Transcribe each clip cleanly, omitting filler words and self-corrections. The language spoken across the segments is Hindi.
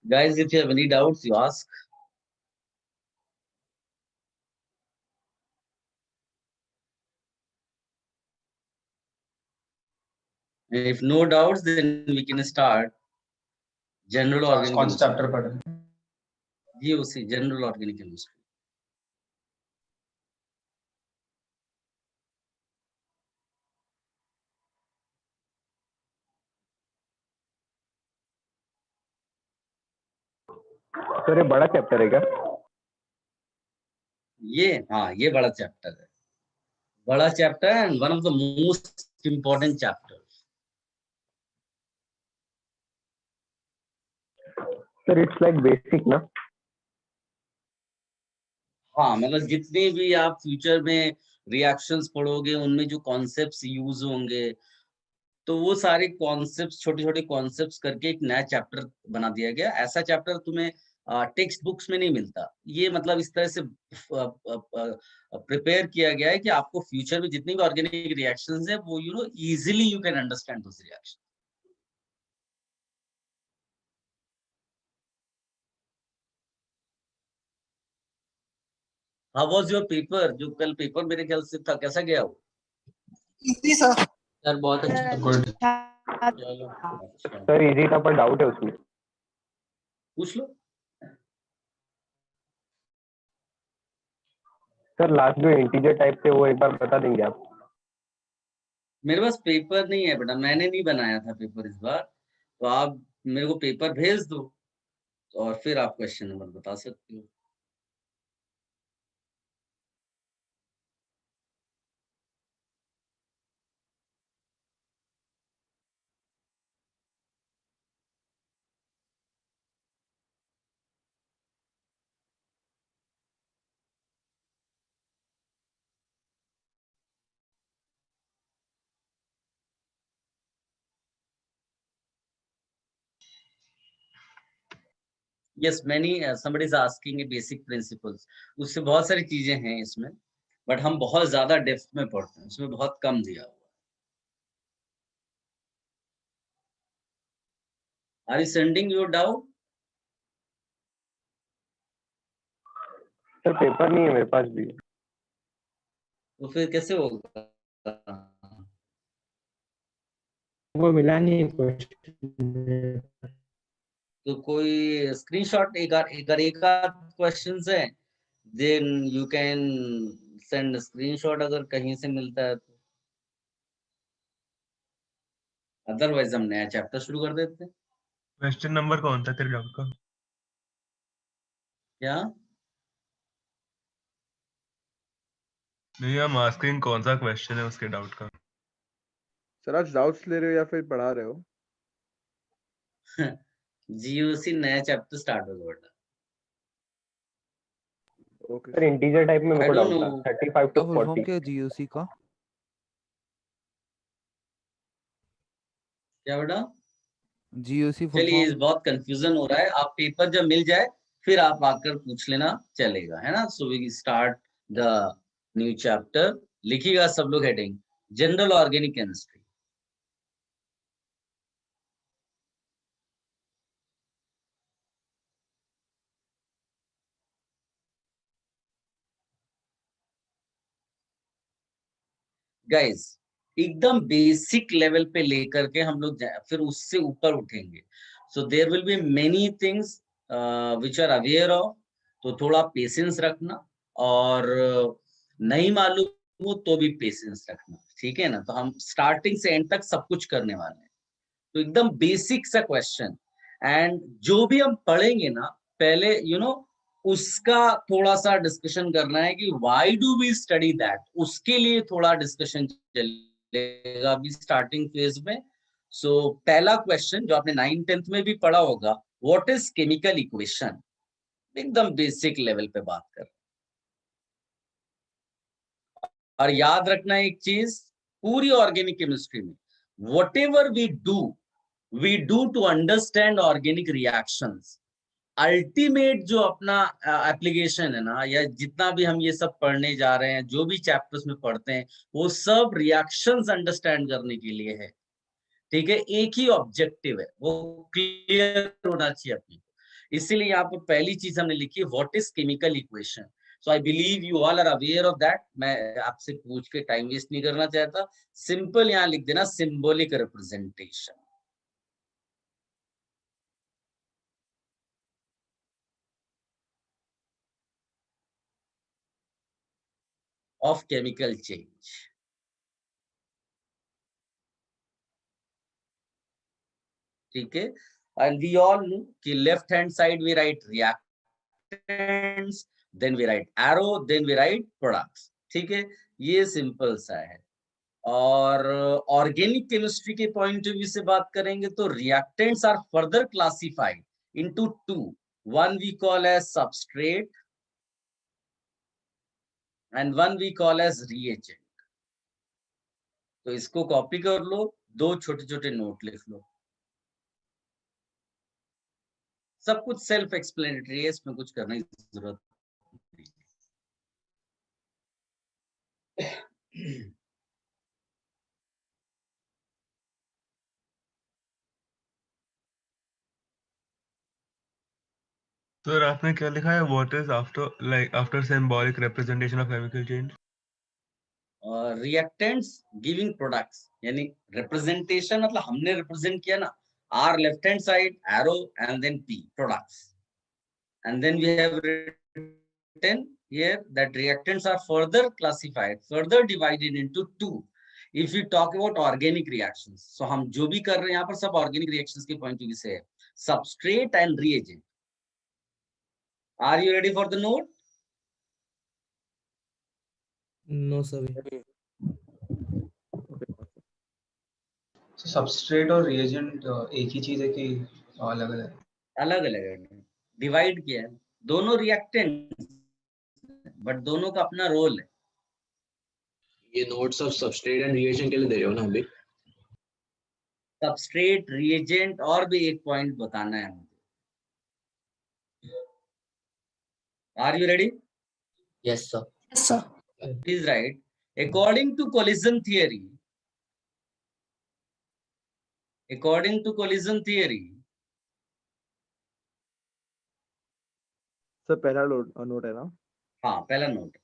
Guys, if you have any doubts, you ask. And if no doubts, then we can start. General organic कौन सा chemistry. चैप्टर पढ़ रहे हैं? GOC, General Organic Chemistry. Sir ये बड़ा चैप्टर है क्या? हाँ, ये बड़ा चैप्टर है. बड़ा chapter and one of the most important chapter. Sir it's like basic ना? हाँ, मतलब जितने भी आप फ्यूचर में रिएक्शंस पढ़ोगे उनमें जो कॉन्सेप्ट्स यूज होंगे, तो वो सारे कॉन्सेप्ट्स छोटे छोटे कॉन्सेप्ट्स करके एक नया चैप्टर बना दिया गया. ऐसा चैप्टर तुम्हें टेक्स्ट बुक्स में नहीं मिलता. ये मतलब इस तरह से प्रिपेयर किया गया है कि आपको फ्यूचर में जितनी भी ऑर्गेनिक रिएक्शंस है वो easily you can understand those reaction. How was your paper? जो कल पेपर मेरे ख्याल से था, कैसा गया वो? Easy sir. सर बहुत अच्छा. गुड. सर इजी था पर डाउट है उसमें. पूछ लो. सर लास्ट जो इंटीजर टाइप थे वो एक बार बता देंगे आप? मेरे पास पेपर नहीं है बेटा, मैंने नहीं बनाया था पेपर इस बार. तो आप मेरे को पेपर भेज दो और फिर आप क्वेश्चन नंबर बता सकते हो. Yes, somebody is asking a basic principles. उससे बहुत सारी चीजें हैं इसमें, बट हम बहुत ज्यादा डेप्थ में पढ़ते हैं, उसमें बहुत कम दिया हुआ है. Are you sending your doubt? Sir paper नहीं है मेरे पास भी. तो फिर कैसे होगा? वो मिला नहीं क्वेश्चन. तो कोई स्क्रीनशॉट एक क्वेश्चंस है, then you can send screenshot अगर कहीं से मिलता है तो. अदरवाइज हम नया चैप्टर शुरू कर देते हैं. क्वेश्चन नंबर कौन था तेरे डाउट का? क्या? नहीं, हम आस्किंग कौन सा क्वेश्चन है उसके डाउट का. सर आज डाउट्स ले रहे हो या फिर पढ़ा रहे हो? GOC नया चैप्टर स्टार्ट होगा बेटा. ओके सर इंटीजर टाइप में मेरे को I don't डाउट था know. 35 to full form 40. क्या जीओसी का? क्या बेटा? जीओसी फुल चलिए, फॉर्म. बहुत कंफ्यूजन हो रहा है. आप पेपर जब मिल जाए फिर आप आकर पूछ लेना, चलेगा, है ना. So we start the new chapter. लिखिएगा सब लोग heading general organic chemistry. Guys, एकदम बेसिक लेवल पे लेकर के हम लोग फिर उससे ऊपर उठेंगे. So there will be many things which are aware of. तो थोड़ा पेशेंस रखना, और नहीं मालूम हो तो भी पेशेंस रखना, ठीक है ना. तो हम स्टार्टिंग से एंड तक सब कुछ करने वाले हैं. तो एकदम बेसिक सा क्वेश्चन, एंड जो भी हम पढ़ेंगे ना, पहले उसका थोड़ा सा डिस्कशन करना है कि why do we study that. उसके लिए थोड़ा डिस्कशन चलेगा अभी स्टार्टिंग फेज में. सो पहला क्वेश्चन जो आपने 9th-10th में भी पढ़ा होगा, व्हाट इज केमिकल इक्वेशन. एकदम बेसिक लेवल पे बात कर. और याद रखना एक चीज, पूरी ऑर्गेनिक केमिस्ट्री में whatever we do to understand organic reactions. Ultimate जो अपना एप्लीकेशन है ना, या जितना भी हम ये सब पढ़ने जा रहे हैं, जो भी चैप्टर्स में पढ़ते हैं, वो सब रिएक्शंस अंडरस्टैंड करने के लिए है. ठीक है, एक ही ऑब्जेक्टिव है, वो क्लियर होना चाहिए अपनी. इसीलिए यहाँ पर पहली चीज हमने लिखी है what is chemical equation. So I believe you all are aware of that. मैं आपसे पूछ के टाइम वेस्ट नहीं करना चाहता. सिंपल यहाँ लिख देना symbolic representation of chemical change. ठीक है. And we all know कि left hand side we write reactants, then we write arrow, then we write products. ठीक है, ये सिंपल सा है. और ऑर्गेनिक केमिस्ट्री के पॉइंट ऑफ व्यू से बात करेंगे तो reactants are further classified into two. One we call as substrate and one we call as reagent. तो इसको कॉपी कर लो, दो छोटे छोटे नोट लिख लो. सब कुछ सेल्फ एक्सप्लेनेटरी है, इसमें कुछ करने की जरूरत नहीं. सर आपने क्या लिखा है? What is after symbolic representation of chemical change? Reactants giving products, यानी रिप्रेजेंटेशन मतलब हमने रिप्रेजेंट किया ना. R left hand side arrow and then P products, and then we have written here that reactants are further classified, further divided into two. If we talk about organic reactions, so हम जो भी कर रहे हैं यहाँ पर सब organic reactions के point of view से है. Substrate and reagent. Are you ready for the note? No, sir. तो सबस्ट्रेट और रिएजेंट एक ही चीज है कि अलग अलग? अलग अलग है, डिवाइड किया है. दोनों रिएक्टेंट बट दोनों का अपना रोल है. ये notes of substrate and reagent के लिए दे रहे हो ना अभी? सबस्ट्रेट रिएजेंट और भी एक पॉइंट बताना है मुझे. Are you ready? Yes, sir. Yes, sir. Please write. According to collision theory, sir पहला नोट है ना? हाँ पहला नोट.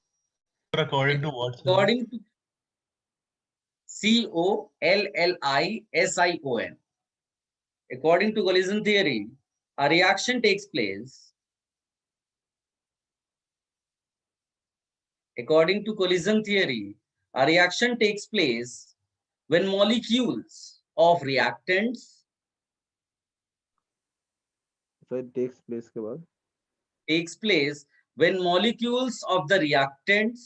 According to what? According to COLLISION. According to collision theory, a reaction takes place. According to collision theory, a reaction takes place when molecules of reactants So it takes place के बाद takes place when molecules of the reactants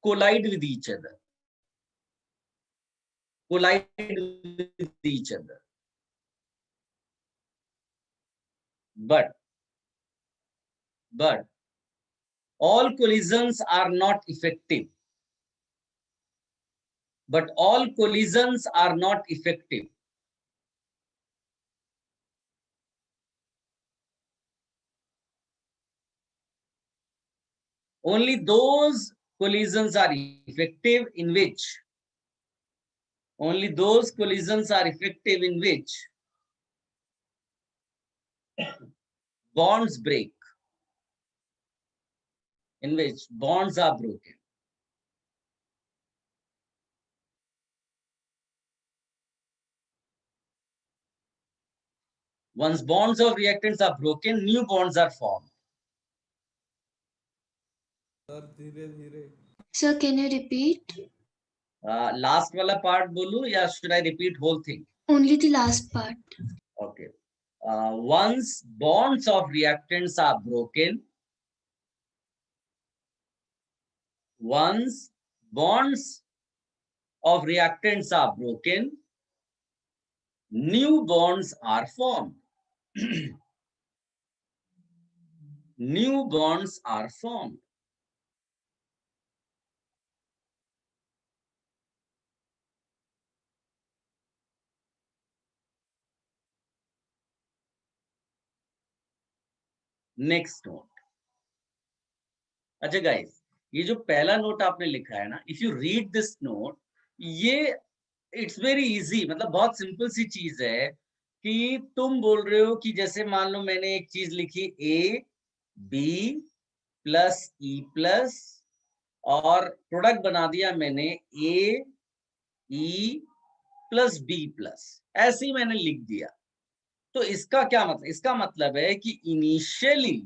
collide with each other. But all collisions are not effective. Only those collisions are effective in which bonds break, in which bonds are broken. Once bonds of reactants are broken, new bonds are formed. Sir, can you repeat? Last wala part bolu ya should I repeat whole thing? Only the last part. Okay. Once bonds of reactants are broken, new bonds are formed. New bonds are formed. Next note. अच्छा गाइस, ये जो पहला नोट आपने लिखा है ना, if you read this note, ये इट्स वेरी इजी, मतलब बहुत सिंपल सी चीज है. कि तुम बोल रहे हो कि जैसे मान लो मैंने एक चीज लिखी A B plus E plus और प्रोडक्ट बना दिया मैंने A E plus B plus, ऐसे ही मैंने लिख दिया। तो इसका क्या मतलब? इसका मतलब है कि इनिशियली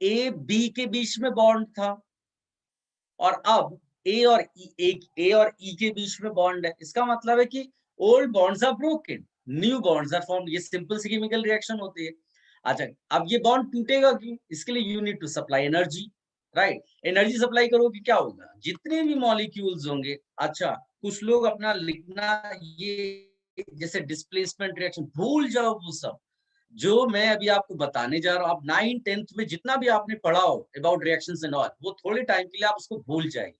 ए बी के बीच में बॉन्ड था और अब ए और ई के बीच में बॉन्ड है। इसका मतलब है कि old bonds are broken, new bonds are formed. ये सिंपल सी केमिकल रिएक्शन होती है। अच्छा, अब ये बॉन्ड टूटेगा क्यों? इसके लिए you need to supply energy, right? Energy supply करोगे क्या होगा? जितने भी मॉलिक्यूल्स होंगे, अच्छा कुछ लोग अपना लिखना ये जैसे डिस्प्लेसमेंट रिएक्शन भूल जाओ, वो सब जो मैं अभी आपको बताने जा रहा हूँ, आप 9th 10th में जितना भी आपने पढ़ा हो अबाउट रिएक्शंस एंड ऑल, वो थोड़े टाइम के लिए आप उसको भूल जाएंगे।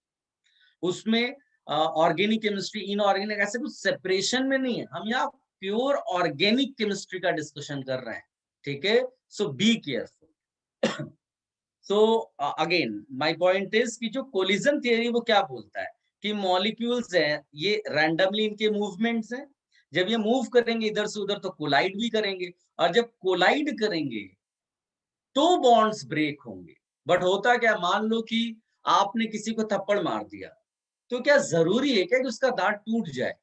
उसमें ऑर्गेनिक केमिस्ट्री, इनऑर्गेनिक, ऐसे कुछ सेपरेशन में नहीं है। हम यहाँ प्योर ऑर्गेनिक केमिस्ट्री का डिस्कशन कर रहे हैं, ठीक है? So be careful. So again my point is कि जो कोलिजन थियरी वो क्या बोलता है कि मॉलिक्यूल्स हैं, ये रैंडमली इनके मूवमेंट्स हैं। जब ये मूव करेंगे इधर से उधर तो कोलाइड भी करेंगे, और जब कोलाइड करेंगे तो बॉन्ड्स ब्रेक होंगे। बट होता क्या, मान लो कि आपने किसी को थप्पड़ मार दिया, तो क्या जरूरी है क्या कि उसका दांत टूट जाए?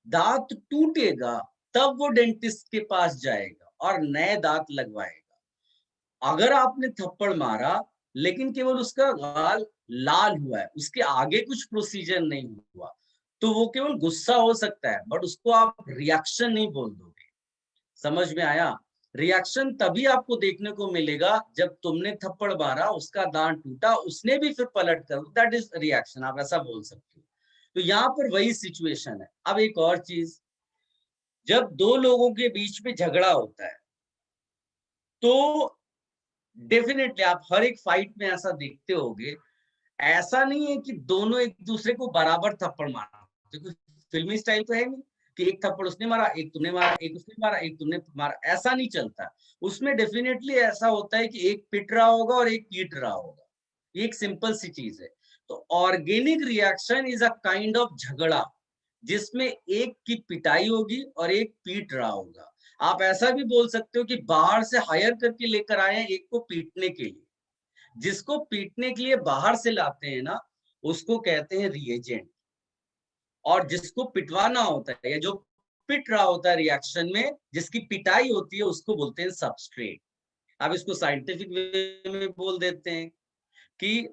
दांत टूटेगा तब वो डेंटिस्ट के पास जाएगा और नए दांत लगवाएगा। अगर आपने थप्पड़ मारा लेकिन केवल उसका गाल लाल हुआ है, उसके आगे कुछ प्रोसीजर नहीं हुआ, तो वो केवल गुस्सा हो सकता है, बट उसको आप रिएक्शन नहीं बोल दोगे। समझ में आया? रिएक्शन तभी आपको देखने को मिलेगा जब तुमने थप्पड़ मारा, उसका दांत टूटा, उसने भी फिर पलट कर, दैट इज रिएक्शन, आप ऐसा बोल सकते हो। तो यहाँ पर वही सिचुएशन है। अब एक और चीज, जब दो लोगों के बीच में झगड़ा होता है तो डेफिनेटली आप हर एक फाइट में ऐसा देखते होगे, ऐसा नहीं है कि दोनों एक दूसरे को बराबर थप्पड़ मारा। देखो फिल्मी स्टाइल तो है नहीं कि एक थप्पड़ उसने मारा, एक तुमने मारा, एक उसने मारा, एक तुमने मारा, ऐसा नहीं चलता। उसमें डेफिनेटली ऐसा होता है कि एक पिट रहा होगा और एक पीट रहा होगा। ये एक सिंपल सी चीज है। तो organic reaction is a kind of झगड़ा जिसमें एक की पिटाई होगी और एक पीट रहा होगा। आप ऐसा भी बोल सकते हो कि बाहर से हायर करके लेकर आए हैं एक को पीटने के लिए। जिसको पीटने के लिए बाहर से लाते हैं ना, उसको कहते हैं रिएजेंट। और जिसको पिटवाना होता है या जो पिट रहा होता है रिएक्शन में, जिसकी पिटाई होती है, उसको बोलते हैं सबस्ट्रेट। अब इसको साइंटिफिक वे में बोल देते हैं कि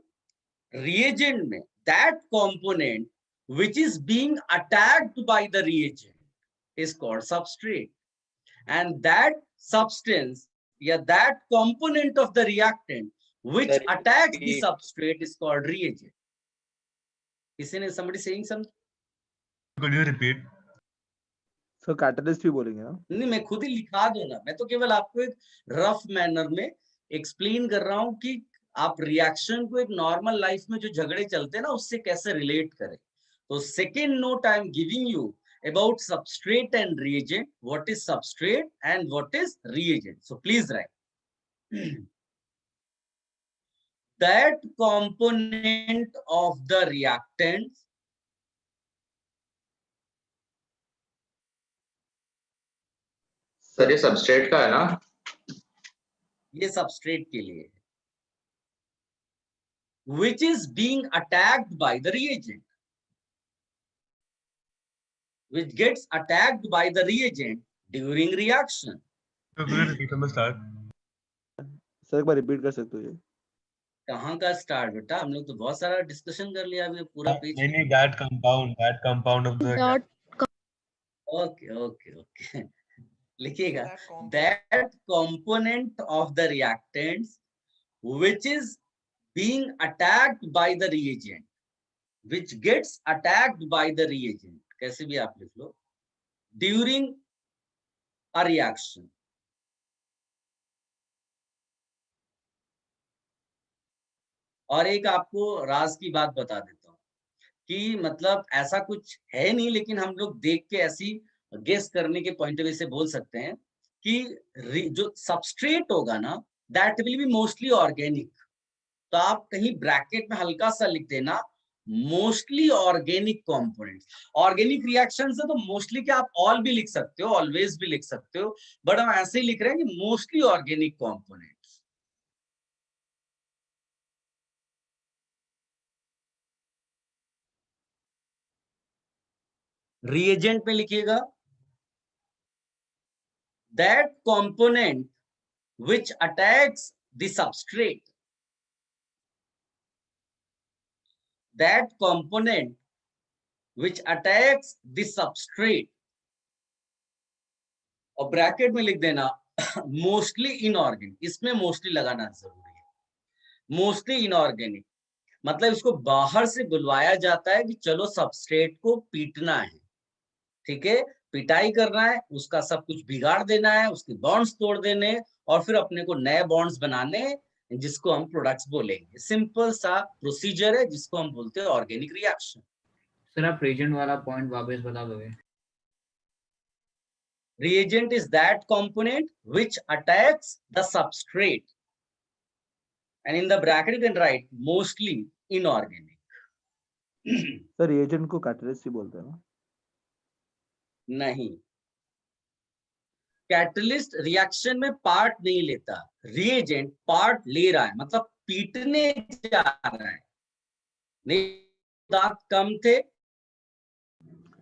reagent में that component which is being attacked by the reagent is called substrate, and that substance या that component of the reactant which attacks the substrate is called reagent. Isn't it somebody saying something? Could you repeat? Sir catalyst भी बोलेंगे ना? नहीं, मैं खुद ही लिखा दूं ना, मैं तो केवल आपको एक रफ मैनर में एक्सप्लेन कर रहा हूं कि आप रिएक्शन को एक नॉर्मल लाइफ में जो झगड़े चलते हैं ना, उससे कैसे रिलेट करें। तो second note I am giving you about substrate and reagent, what is substrate and what is reagent. So please right that component of the reactant sir ये सबस्ट्रेट का है ना? ये सबस्ट्रेट के लिए है, which is being attacked by the reagent, which gets attacked by the reagent during reaction. So could you repeat from the start? Sir एक बार रिपीट कर सकते हो ये? कहाँ का स्टार्ट बेटा? हम लोग तो बहुत सारा डिस्कशन कर लिया अभी, पूरा page. Any that compound of the okay okay okay लिखिएगा, that component of the reactants which is being attacked by the reagent, which gets attacked by the reagent, कैसे भी आप लिख लो, during a reaction. और एक आपको राज की बात बता देता हूँ कि मतलब ऐसा कुछ है नहीं, लेकिन हम लोग देख के ऐसी गेस करने के पॉइंट ऑफ व्यू से बोल सकते हैं कि जो सबस्ट्रेट होगा ना, that will be mostly organic. तो आप कहीं ब्रैकेट में हल्का सा लिख देना mostly organic components. Organic reaction से तो मोस्टली क्या आप ऑल भी लिख सकते हो, ऑलवेज भी लिख सकते हो, बट हम ऐसे ही लिख रहे हैं कि मोस्टली ऑर्गेनिक कंपोनेंट्स। रिएजेंट में लिखिएगा that component which attacks the substrate, that component which attacks the substrate, और ब्रैकेट में लिख देना मोस्टली इनऑर्गेनिक। इसमें मोस्टली लगाना जरूरी है। मोस्टली इनऑर्गेनिक मतलब इसको बाहर से बुलवाया जाता है कि चलो सबस्ट्रेट को पीटना है, ठीक है, पिटाई करना है, उसका सब कुछ बिगाड़ देना है, उसके बॉन्ड्स तोड़ देने और फिर अपने को नए बॉन्ड्स बनाने, जिसको हम प्रोडक्ट्स बोलेंगे। सिंपल सा प्रोसीजर है जिसको हम बोलते हैं ऑर्गेनिक रिएक्शन। सर आप रिएजेंट वाला पॉइंट वापस बता दोगे? Reagent is that component which attacks the substrate, and in the bracket you can write mostly inorganic. Sir reagent को कैटलिस्ट ही बोलते हैं ना? नहीं, कैटलिस्ट रिएक्शन में पार्ट नहीं लेता, रिएजेंट पार्ट ले रहा है, मतलब पीटने जा रहा है। नहीं, दांत कम थे,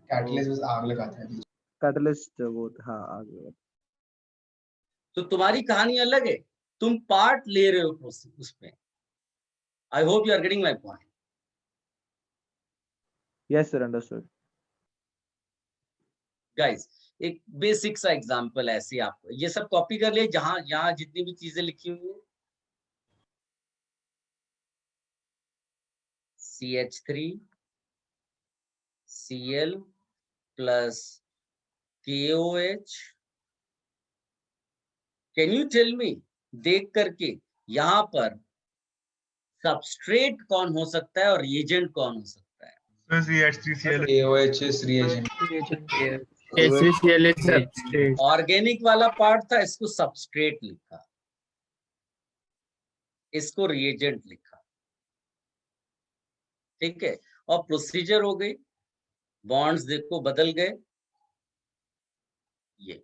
कैटलिस्ट आग लगाता है। कैटलिस्ट वो हाँ आगे। तो तुम्हारी कहानी अलग है, तुम पार्ट ले रहे हो उसमें। I hope you are getting my point. Yes sir, understood. Guys एक बेसिक सा एग्जांपल ऐसे आपको ये सब कॉपी कर लिए, जहां यहाँ जितनी भी चीजें लिखी हुई है, CH3 Cl plus KOH। Can you tell me, देख करके यहाँ पर सबस्ट्रेट कौन हो सकता है और रिएजेंट कौन हो सकता है? So CH3Cl. AOH is reagent. HCl is substrate. Organic वाला पार्ट था, इसको सबस्ट्रेट लिखा, इसको रिएजेंट लिखा, ठीक है। और प्रोसीजर हो गई, बॉन्ड्स देखो बदल गए। ये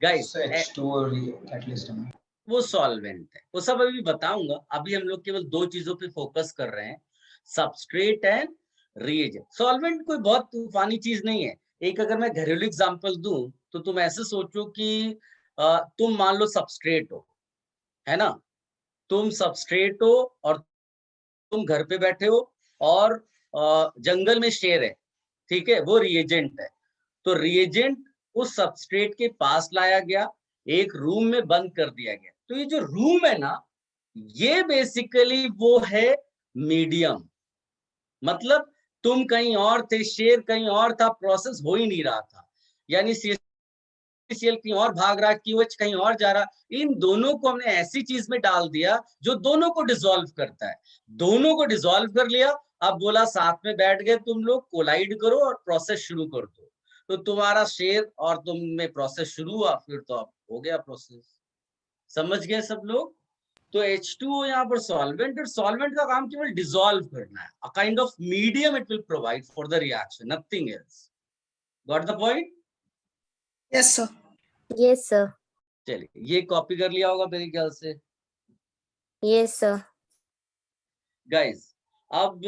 गाइस H2O कैटलिस्ट है। वो सॉल्वेंट है, वो सब अभी बताऊंगा। अभी हम लोग केवल दो चीजों पे फोकस कर रहे हैं, सबस्ट्रेट एंड रिएजेंट। सॉल्वेंट कोई बहुत तूफानी चीज नहीं है। एक अगर मैं घरेलू एग्जांपल दूं तो तुम ऐसे सोचो कि तुम मान लो सबस्ट्रेट हो, है ना, तुम सबस्ट्रेट हो और तुम घर पे बैठे हो और जंगल में शेर है, ठीक है, वो रिएजेंट है। तो रिएजेंट उस सबस्ट्रेट के पास लाया गया, एक रूम में बंद कर दिया गया। तो ये जो रूम है ना, ये बेसिकली वो है मीडियम। मतलब तुम कहीं और थे, शेर कहीं और था, प्रोसेस हो ही नहीं रहा था, यानी CL कहीं और भाग रहा, QH कहीं और जा रहा। इन दोनों को हमने ऐसी चीज में डाल दिया जो दोनों को डिसॉल्व करता है। दोनों को डिसॉल्व कर लिया, अब बोला साथ में बैठ गए तुम लोग, कोलाइड करो और प्रोसेस शुरू कर दो। तो तुम्हारा शेर और तुम में प्रोसेस शुरू हुआ, फिर तो अब हो गया प्रोसेस। समझ गए सब लोग? तो H2O यहाँ पर सॉल्वेंट, और सॉल्वेंट का काम केवल डिसॉल्व करना है। A kind of medium it will provide for the reaction, nothing else. Got the point? Yes sir. Yes sir. चलिए, ये कॉपी कर लिया होगा मेरे ख्याल से। Yes sir. गाइस अब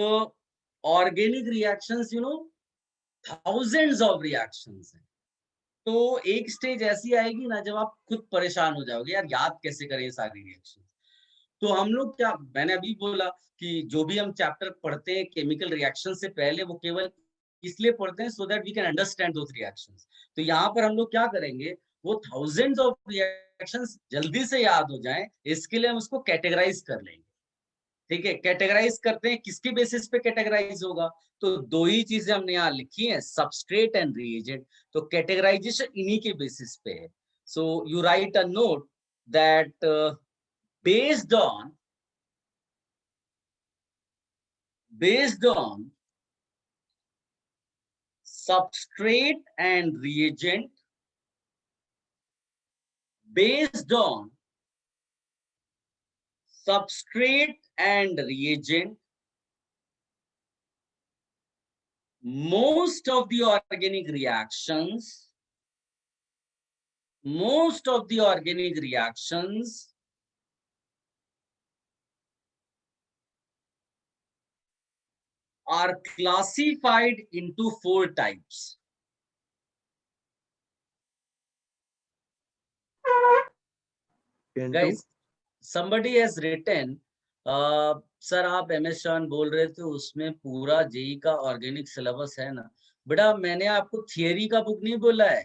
organic reactions, you know, thousands of reactions हैं। तो एक स्टेज ऐसी आएगी ना जब आप खुद परेशान हो जाओगे, यार याद कैसे करें सारी रिएक्शन। तो हम लोग क्या, मैंने अभी बोला कि जो भी हम चैप्टर पढ़ते हैं केमिकल रिएक्शन से पहले, वो केवल इसलिए पढ़ते हैं so that we can understand those reactions. तो यहाँ पर हम लोग क्या करेंगे, वो थाउजेंड्स ऑफ रिएक्शंस जल्दी से याद हो जाएं, इसके लिए हम उसको कैटेगराइज कर लेंगे, ठीक है। कैटेगराइज करते हैं, किसके बेसिस पे कैटेगराइज होगा? तो दो ही चीजें हमने यहाँ लिखी हैं, सबस्ट्रेट एंड रिएजेंट। तो कैटेगराइजेशन इन्हीं के बेसिस पे है। So you right a note that based on substrate and reagent, based on substrate and reagent, most of the organic reactions are classified into 4 types. Guys, somebody has written, sir आप MS शान बोल रहे थे उसमें पूरा जेई का ऑर्गेनिक सिलेबस है ना। बेटा मैंने आपको थियरी का बुक नहीं बोला है,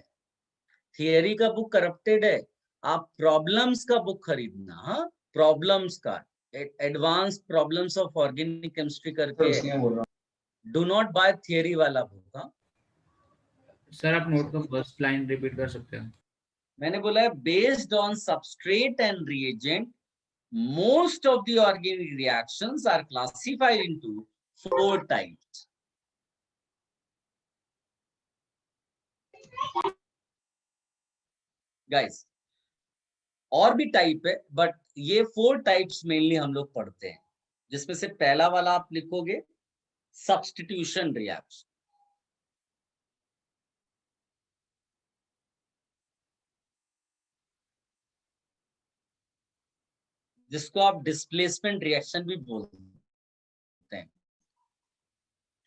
थियरी का बुक करप्टेड है, आप प्रॉब्लम्स का बुक खरीदना। हाँ, प्रॉब्लम्स का, advance problems of organic chemistry करके, डू नॉट बाय थियरी वाला बुक। हाँ सर आप नोट का फर्स्ट लाइन रिपीट कर सकते हैं? मैंने बोला है based on substrate and reagent most of the organic reactions are classified into 4 types. Guys, और भी टाइप है बट ये 4 टाइप्स मेनली हम लोग पढ़ते हैं, जिसमें से पहला वाला आप लिखोगे सब्स्टिट्यूशन रिएक्शन। जिसको आप डिस्प्लेसमेंट रिएक्शन भी बोलते हैं।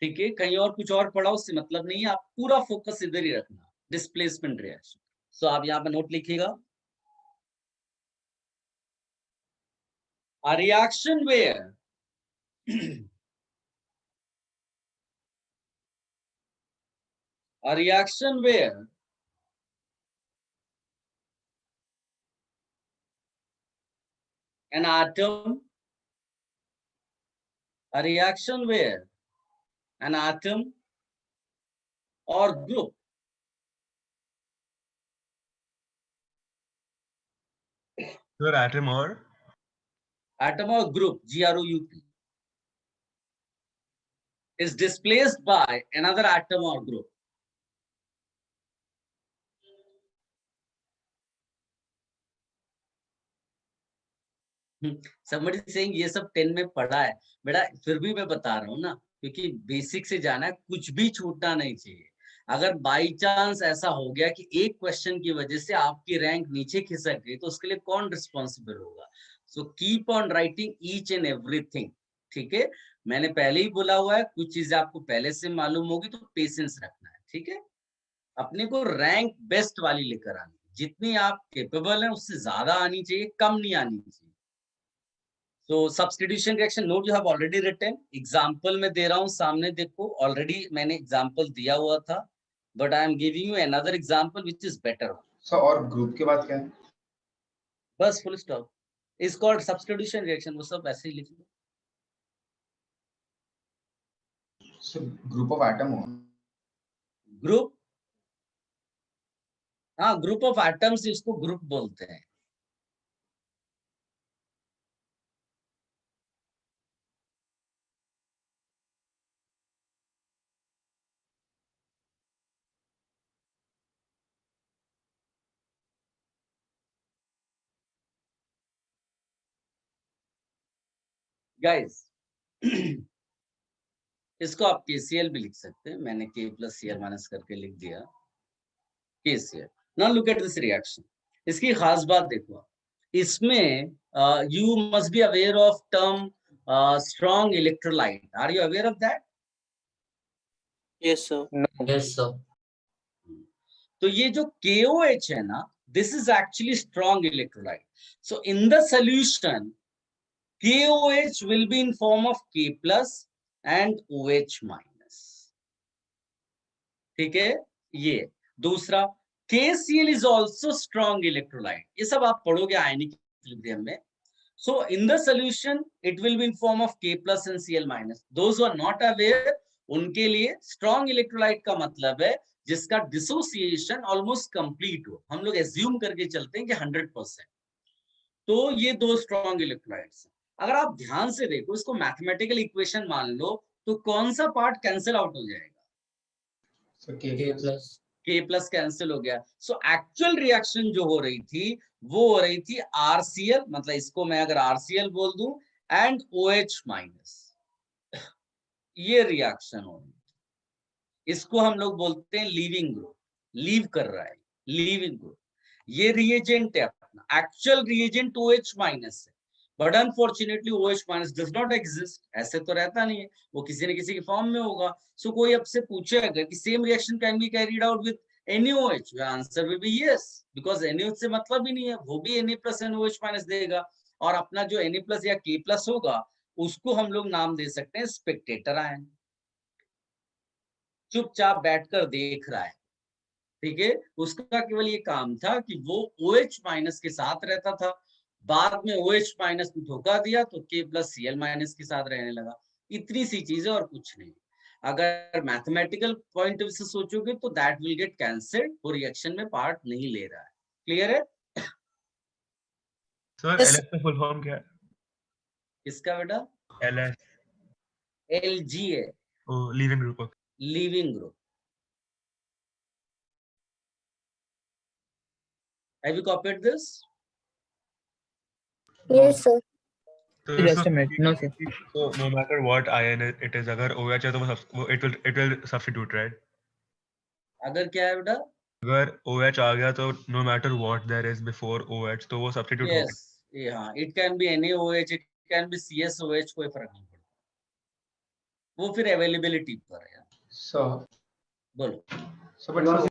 ठीक है, कहीं और कुछ और पढ़ा उससे मतलब नहीं है, आप पूरा फोकस इधर ही रखना, डिस्प्लेसमेंट रिएक्शन। सो आप यहाँ पे नोट लिखिएगा, a reaction where an atom or group Your atom or group, GROUP, is displaced by another atom or group. Somebody saying ये सब 10 में पढ़ा है, बेटा फिर भी मैं बता रहा हूँ ना, क्योंकि बेसिक से जाना है, कुछ भी छूटना नहीं चाहिए। अगर बाई चांस ऐसा हो गया कि एक क्वेश्चन की वजह से आपकी रैंक नीचे खिसक गई तो उसके लिए कौन रिस्पॉन्सिबल होगा? So keep on writing each and everything. ठीक है, मैंने पहले ही बोला हुआ है, कुछ चीजें आपको पहले से मालूम होगी तो पेशेंस रखना है। ठीक है, अपने को रैंक बेस्ट वाली लेकर आनी, जितनी आप केपेबल हैं उससे ज्यादा आनी चाहिए, कम नहीं आनी चाहिए। तो substitution reaction note you have already written, example में दे रहा हूं, सामने देखो, ऑलरेडी मैंने एग्जांपल दिया हुआ था, but I am giving you another example which is better. Sir और ग्रुप के बाद क्या है? बस full stop, is called substitution reaction, वो सब ऐसे ही लिख लो। सर ग्रुप ऑफ एटम हो, ग्रुप, हाँ ग्रुप ऑफ एटम्स इसको ग्रुप बोलते हैं। गाइस इसको आप KCl भी लिख सकते हैं, मैंने K प्लस Cl माइनस करके लिख दिया KCl। Now look at this reaction. इसकी खास बात देखो, इसमें you must be aware of term strong electrolyte. Are you aware of that? Yes, sir. Yes, sir. तो ये जो KOH है ना, this is actually strong electrolyte. So in the solution, KOH will be in form of K plus and OH minus. ठीक है, ये दूसरा KCl is also strong electrolyte. ये सब आप पढ़ोगे आयनिक इक्विलिब्रियम में। So in the solution, it will be in form of K plus and Cl minus. Those who are not aware, उनके लिए strong electrolyte का मतलब है जिसका डिसोसिएशन ऑलमोस्ट कंप्लीट हो। हम लोग एज्यूम करके चलते हैं कि 100%। तो ये दो स्ट्रॉन्ग इलेक्ट्रोलाइट्स हैं। अगर आप ध्यान से देखो, इसको मैथमेटिकल इक्वेशन मान लो, तो कौन सा पार्ट कैंसिल आउट हो जाएगा? K प्लस कैंसिल हो गया। सो एक्चुअल रिएक्शन जो हो रही थी वो हो रही थी RCl, मतलब इसको मैं अगर RCl बोल दूं, एंड OH माइनस, ये रिएक्शन हो रही। इसको हम लोग बोलते हैं लीविंग ग्रुप, लीव कर रहा है, लीविंग ग्रुप। ये रिएजेंट है अपना, एक्चुअल रिएजेंट OH माइनस है, but unfortunately OH minus does not exist, ऐसे तो रहता नहीं है, वो किसी न किसी की फॉर्म में होगा। सो कोई आपसे पूछेगा कि same reaction can be carried out with NaOH, your answer will be yes, because NaOH से मतलब ही नहीं है, वो भी Na plus NaOH माइनस देगा, और अपना जो Na plus या K plus होगा उसको हम लोग नाम दे सकते हैं स्पेक्टेटर आयन। चुपचाप बैठकर देख रहा है, ठीक है, उसका केवल ये काम था कि वो OH माइनस के साथ रहता था, बाद में OH माइनस ने धोखा दिया तो K plus Cl माइनस के साथ रहने लगा। इतनी सी चीज है और कुछ नहीं। अगर मैथमेटिकल पॉइंट ऑफ व्यू से सोचोगे तो दैट विल गेट कैंसल्ड, वो रिएक्शन में पार्ट नहीं ले रहा है। क्लियर है? Sir Yes. LS का फुल फॉर्म क्या है? किसका बेटा? LS Lg है, ओ leaving group. Leaving group. Have you copied this? Yes, sir. So Just a minute. No, sir. So no matter what ion it is, अगर OH है तो वो it will substitute, right? अगर क्या है बेटा? अगर OH आ गया तो no matter what there is before OH तो वो substitute होगा। Yes, हाँ, it can be NaOH, it can be CSOH, कोई फर्क नहीं पड़ता, वो फिर अवेलेबिलिटी पर है। So, बोलो। but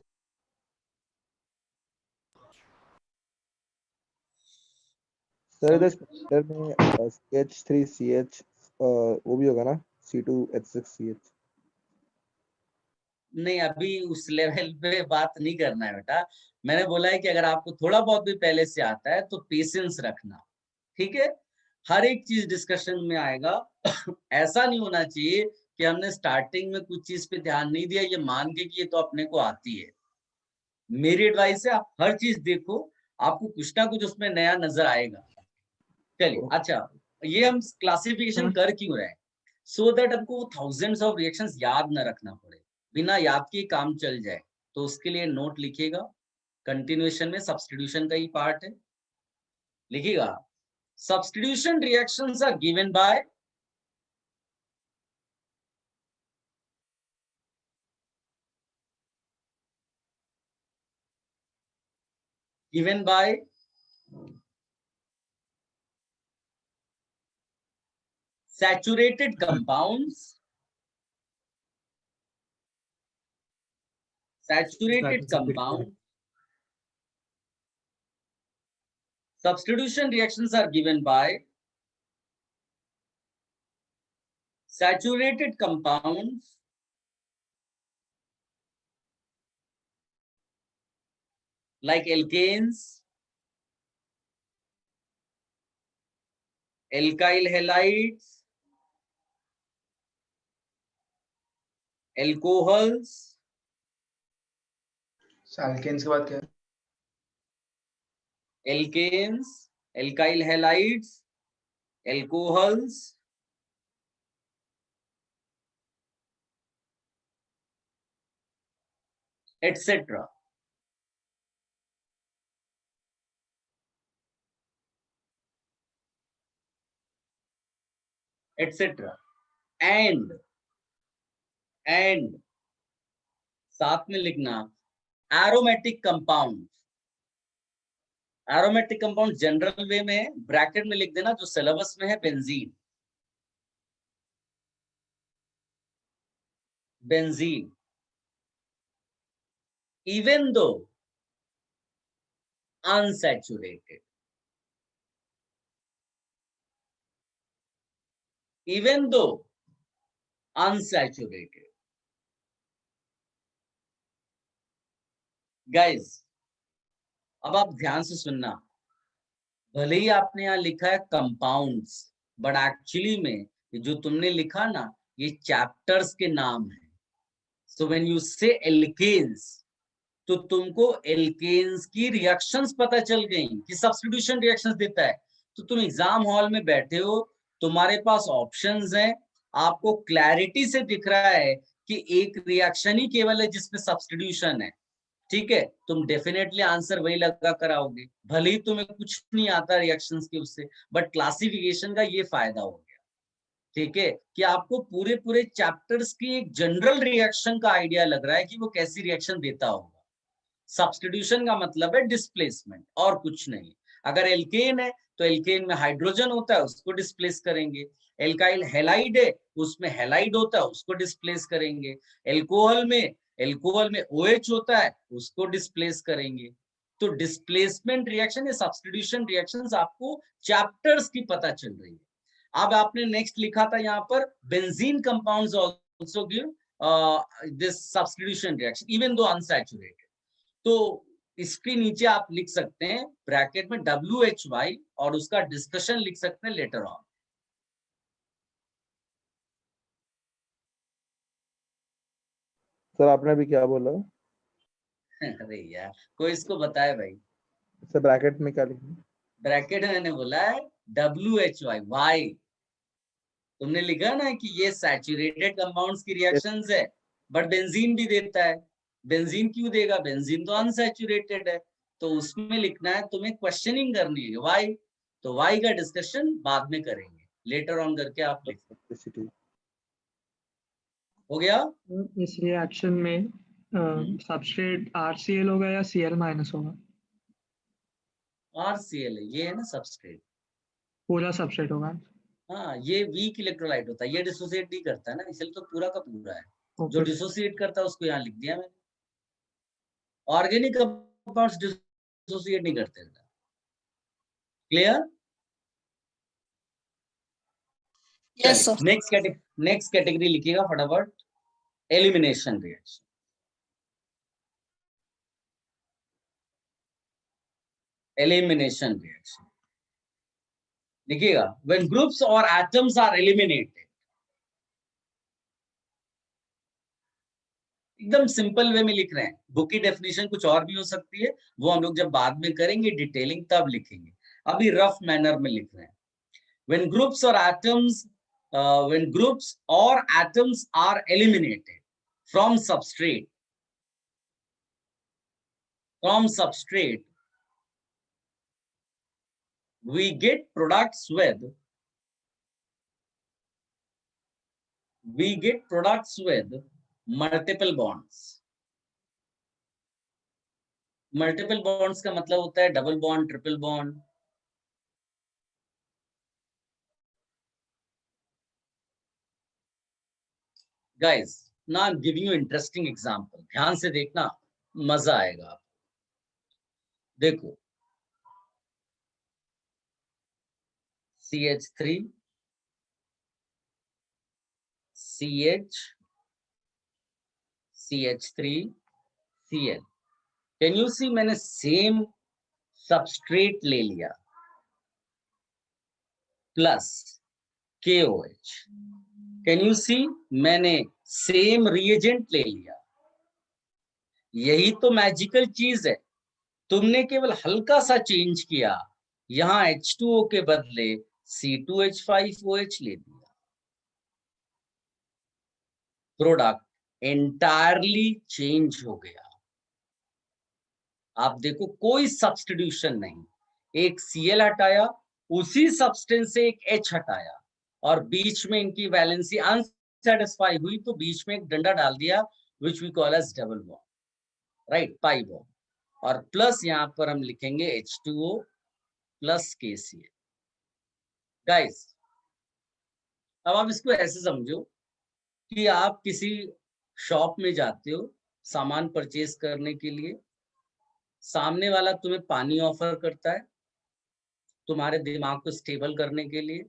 सर इधर स्पेक्टर में CH3CH वो भी होगा ना, C2H6CH? नहीं, अभी उस लेवल पे बात नहीं करना है बेटा। मैंने बोला है कि अगर आपको थोड़ा बहुत भी पहले से आता है तो पेशेंस रखना, ठीक है? हर एक चीज डिस्कशन में आएगा। ऐसा नहीं होना चाहिए कि हमने स्टार्टिंग में कुछ चीज पे ध्यान नहीं दिया, ये मान के कि ये तो अपने को आती है। मेरी एडवाइस है, आप हर चीज देखो, आपको कुछ ना कुछ उसमें नया नजर आएगा। चलिए, अच्छा, ये हम क्लासिफिकेशन कर क्यों रहे हैं? सो दैट हमको वो थाउजेंड्स ऑफ रिएक्शंस याद न रखना पड़े, बिना याद के काम चल जाए। तो उसके लिए नोट लिखिएगा, कंटिन्यूएशन में सब्स्टिट्यूशन का ही पार्ट है, लिखिएगा substitution reactions are given by saturated compounds, substitution reactions are given by saturated compounds like alkanes, alkyl halides, alcohols, alkanes के बाद क्या है? alkanes, alkyl halides, alcohols, etc. etc. and साथ में लिखना aromatic compound. Aromatic compound general वे में ब्रैकेट में लिख देना, जो सिलेबस में है benzene, benzene. Even though unsaturated, even though unsaturated. Guys, अब आप ध्यान से सुनना, भले ही आपने यहाँ लिखा है कंपाउंड्स, बट एक्चुअली में जो तुमने लिखा ना, ये चैप्टर्स के नाम है। सो व्हेन यू से एल्केन्स, तो तुमको एल्केन्स की रिएक्शंस पता चल गई कि सब्स्टिट्यूशन रिएक्शंस देता है। तो तुम एग्जाम हॉल में बैठे हो, तुम्हारे पास ऑप्शंस हैं, आपको क्लैरिटी से दिख रहा है कि एक रिएक्शन ही केवल है जिसमें सब्स्टिट्यूशन है, ठीक है? तुम डेफिनेटली आंसर वही लगा कर आओगे, भले ही तुम्हें कुछ नहीं आता रिएक्शंस के उससे, बट क्लासिफिकेशन का ये फायदा हो गया। ठीक है, कि आपको पूरे पूरे चैप्टर्स की एक जनरल रिएक्शन का आइडिया लग रहा है कि वो कैसी रिएक्शन देता होगा। सब्स्टिट्यूशन का मतलब है डिस्प्लेसमेंट और कुछ नहीं। अगर एल्केन है तो एल्केन में हाइड्रोजन होता है, उसको डिस्प्लेस करेंगे। एल्काइल हैलाइड है, उसमें हैलाइड होता है, उसको डिस्प्लेस करेंगे। एल्कोहल में OH होता है, उसको डिस्प्लेस करेंगे। तो डिस्प्लेसमेंट रिएक्शन या सब्स्टिट्यूशन रिएक्शंस आपको चैप्टर्स की पता चल रही है। अब आपने नेक्स्ट लिखा था यहाँ पर benzene compounds also give this substitution reaction even though unsaturated. तो इसके नीचे आप लिख सकते हैं ब्रैकेट में WHY और उसका डिस्कशन लिख सकते हैं लेटर ऑन। सर आपने अभी क्या बोला? अरे यार कोई इसको बताए भाई। सर ब्रैकेट में क्या लिखना? ब्रैकेट में मैंने बोला है WHY वाई। तुमने लिखा ना कि ये सैचुरेटेड कंपाउंड्स की रिएक्शंस है, बट बेंजीन भी देता है। बेंजीन क्यों देगा? बेंजीन तो अनसैचुरेटेड है। तो उसमें लिखना है, तुम्हें क्वेश्चनिंग करनी है वाई। तो वाई का डिस्कशन बाद में करेंगे, लेटर ऑन करके आप लिख सकते। हो गया? इस रिएक्शन में सबस्ट्रेट RCl होगा या Cl- होगा? RCl है, ये है ना सबस्ट्रेट। पूरा सबस्ट्रेट होगा। हाँ, ये वीक इलेक्ट्रोलाइट होता है, ये डिसोसिएट नहीं करता है ना, इसलिए तो पूरा का पूरा है। Okay. जो डिसोसिएट करता है उसको यहाँ लिख दिया मैंने। ऑर्गेनिक कंपाउंड्स डिसोसिएट नहीं करते। Clear? Yes, sir. Next category लिखिएगा फटाफट, एलिमिनेशन रिएक्शन। एलिमिनेशन रिएक्शन लिखिएगा, व्हेन ग्रुप्स और एटम्स आर एलिमिनेटेड। एकदम सिंपल वे में लिख रहे हैं। बुक की डेफिनेशन कुछ और भी हो सकती है, वो हम लोग जब बाद में करेंगे डिटेलिंग तब लिखेंगे। अभी रफ मैनर में लिख रहे हैं। When groups or atoms are eliminated from substrate, we get products with multiple bonds. Multiple bonds का मतलब होता है double bond, triple bond. Guys, now I'm giving you interesting example. ध्यान से देखना, मजा आएगा आपको। देखो, CH3 CH3 Cl। Can you see, मैंने सेम सबस्ट्रेट ले लिया plus KOH। Can you see, मैंने सेम रिएजेंट ले लिया। यही तो मैजिकल चीज है। तुमने केवल हल्का सा चेंज किया, यहां H2O के बदले C2H5OH ले दिया। प्रोडक्ट एंटायरली चेंज हो गया। आप देखो, कोई सब्स्टिट्यूशन नहीं। एक Cl हटाया, उसी सब्सटेंस से एक H हटाया, और बीच में इनकी वैलेंसी अनसैटिस्फाई हुई, तो बीच में एक डंडा डाल दिया, which we call as double bond, right, pi bond. और प्लस यहां पर हम लिखेंगे H2O प्लस KCl। गाइस, अब आप इसको ऐसे समझो कि आप किसी शॉप में जाते हो सामान परचेज करने के लिए। सामने वाला तुम्हें पानी ऑफर करता है तुम्हारे दिमाग को स्टेबल करने के लिए।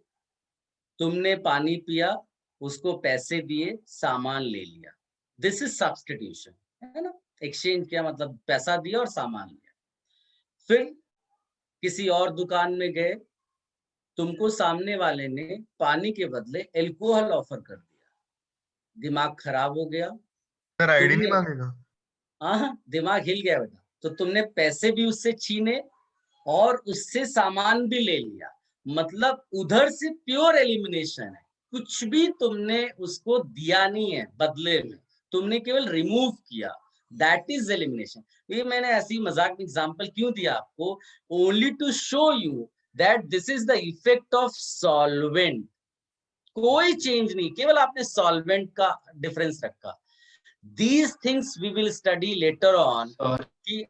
तुमने पानी पिया, उसको पैसे दिए, सामान ले लिया। दिस इज सब्स्टिट्यूशन, है ना। एक्सचेंज किया मतलब पैसा दिया और सामान लिया। फिर किसी और दुकान में गए, तुमको सामने वाले ने पानी के बदले अल्कोहल ऑफर कर दिया। दिमाग खराब हो गया। सर आईडी नहीं मांगेगा? हाँ, दिमाग हिल गया बेटा। तो तुमने पैसे भी उससे छीने और उससे सामान भी ले लिया। मतलब उधर से प्योर एलिमिनेशन है। कुछ भी तुमने उसको दिया नहीं है बदले में, तुमने केवल रिमूव किया। That is elimination. ये मैंने ऐसी मजाक में एग्जांपल क्यों दिया आपको? Only to show you that this is the effect of solvent. कोई चेंज नहीं, केवल आपने सॉल्वेंट का डिफरेंस रखा। These things we will study later on कि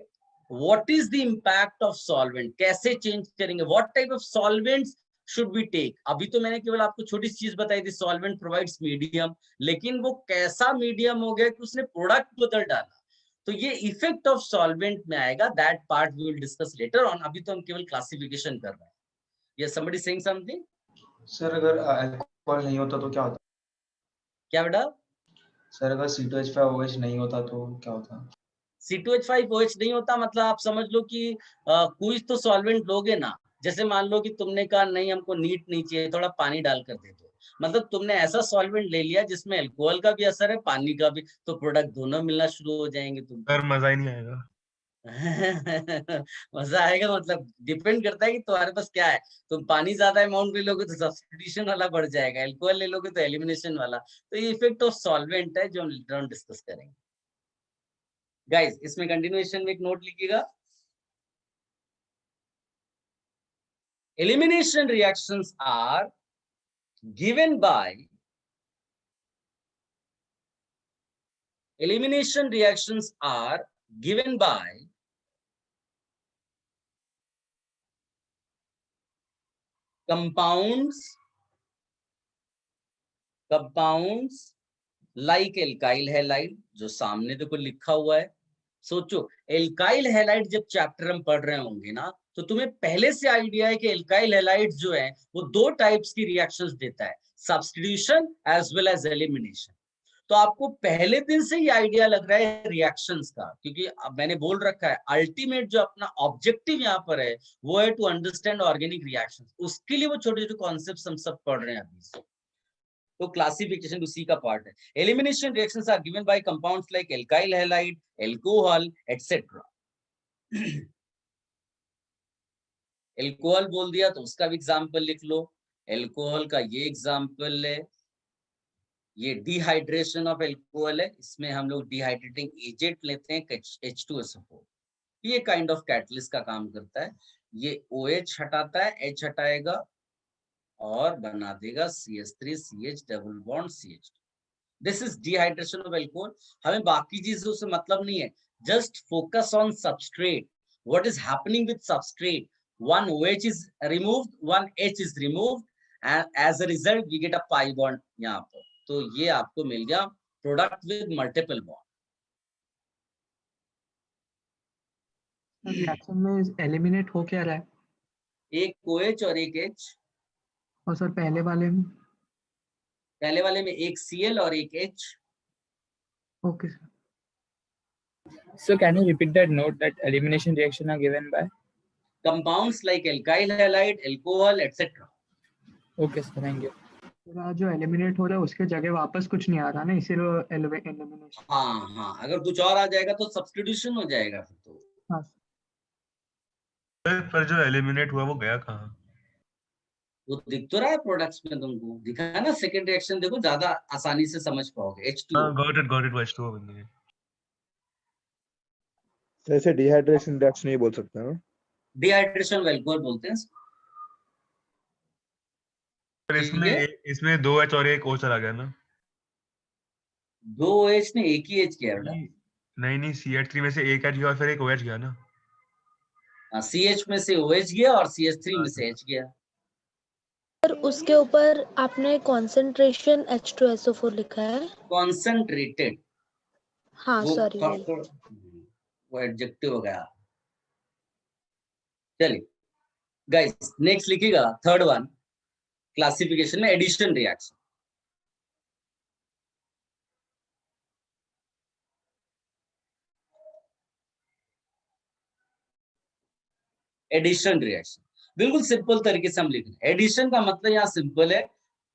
what is the impact of solvent, कैसे चेंज करेंगे, what type of solvents should we take। अभी तो मैंने केवल आपको छोटी सी चीज बताई थी, solvent provides medium, लेकिन वो कैसा मीडियम हो गया कि उसने प्रोडक्ट बदल डाला, तो ये इफेक्ट ऑफ सॉल्वेंट में आएगा। That part we will discuss later on, अभी तो हम केवल क्लासिफिकेशन कर रहे हैं। Yes, somebody saying something? Sir अगर अल्कोहल नहीं होता तो क्या होता? क्या बेटा? सर अगर C2H5OH नहीं होता तो क्या होता? C2H5OH नहीं होता मतलब आप समझ लो कि कोई तो सॉल्वेंट लोगे ना, जैसे मान लो कि तुमने कहा नहीं हमको नीट नहीं चाहिए, थोड़ा पानी डालकर दे दो, मतलब तुमने ऐसा सॉल्वेंट ले लिया जिसमें अल्कोहल का भी असर है, पानी का भी, तो प्रोडक्ट दोनों मिलना शुरू हो जाएंगे तुमको। सर मजा ही नहीं आएगा। मजा आएगा मतलब डिपेंड करता है कि तुम्हारे पास क्या है। तुम पानी ज्यादा अमाउंट ले लोगे तो सब्स्टिट्यूशन वाला बढ़ जाएगा, अल्कोहल ले लोगे तो एलिमिनेशन वाला। तो ये इफेक्ट ऑफ सॉल्वेंट है जो हम लेटर ऑन डिस्कस करेंगे। गाइस इसमें कंटिन्यूएशन में एक नोट लिखिएगा, elimination reactions are given by compounds like alkyl halide, जो सामने देखो लिखा हुआ है। सोचो एल्काइल हैलाइड जब चैप्टर हम पढ़ रहे होंगे ना, तो तुम्हें पहले से आइडिया है कि एल्काइल हैलाइड जो है वो दो टाइप्स की रिएक्शंस देता है, substitution as well as elimination. तो आपको पहले दिन से ही आइडिया लग रहा है रिएक्शंस का, क्योंकि अब मैंने बोल रखा है अल्टीमेट जो अपना ऑब्जेक्टिव यहाँ पर है वो है टू अंडरस्टैंड ऑर्गेनिक रिएक्शंस। उसके लिए वो छोटे छोटे कॉन्सेप्ट्स हम सब पढ़ रहे हैं अभी से। तो क्लासिफिकेशन उसी का पार्ट है। Elimination reactions are given by compounds like alkyl halide, alcohol etcetera. Alcohol बोल दिया तो उसका भी एग्जांपल लिख लो। एल्कोहल का ये एग्जांपल है, ये डिहाइड्रेशन ऑफ एल्कोहल है, इसमें हम लोग डिहाइड्रेटिंग एजेंट लेते हैं H2SO4, ये काइंड ऑफ कैटलिस्ट का काम करता है। ये OH हटाता है, H हटाएगा और बना देगा CH3 CH double bond CH। This is dehydration of alcohol. हमें बाकी चीजों से मतलब नहीं है, just focus on substrate, what is happening with substrate. one OH is removed, one H is removed, and as a result we get a pi bond यहाँ पर। तो ये आपको मिल गया product with multiple bond. Reaction में एलिमिनेट हो क्या रहा है? एक OH और एक H। और सर पहले वाले में एक Cl और एक H। Okay sir. So can you repeat that note that elimination reaction are given by compounds like alkyl halide, alcohol etc. Okay sir, thank you. जो एलिमिनेट हो रहा है उसके जगह वापस कुछ नहीं आ रहा ना, इसीलिए एलिमिनेशन। हाँ, अगर कुछ और आ जाएगा तो सब्स्टिट्यूशन हो जाएगा फिर तो। हाँ पर जो एलिमिनेट हुआ वो गया कहाँ? वो दिख तो रहा है प्रोडक्ट्स में, तुमको दिखा है ना। सेकंड रिएक्शन देखो, ज्यादा आसानी से समझ पाओगे। H2O। गॉट इट H2O बन गया। ऐसे डिहाइड्रेशन रिएक्शन नहीं बोल सकते ना? डिहाइड्रेशन एल्कोहल बोलते हैं। पर इसमें 2 H और एक O चला गया ना? 2 OH ने एक ही H किया बेटा। नहीं CH3 में से एक H गया और फिर एक OH गया ना? CH में से OH गया और CH3 में से H गया। सर उसके ऊपर आपने कॉन्सेंट्रेशन H2SO4 लिखा है। कॉन्सेंट्रेटेड। हाँ सॉरी, वो एडजेक्टिव हो गया। चलिए गाइस नेक्स्ट लिखिएगा, थर्ड वन क्लासिफिकेशन में एडिशन रिएक्शन। एडिशन रिएक्शन बिल्कुल सिंपल तरीके से हम लिख रहे हैं। एडिशन का मतलब यहाँ सिंपल है,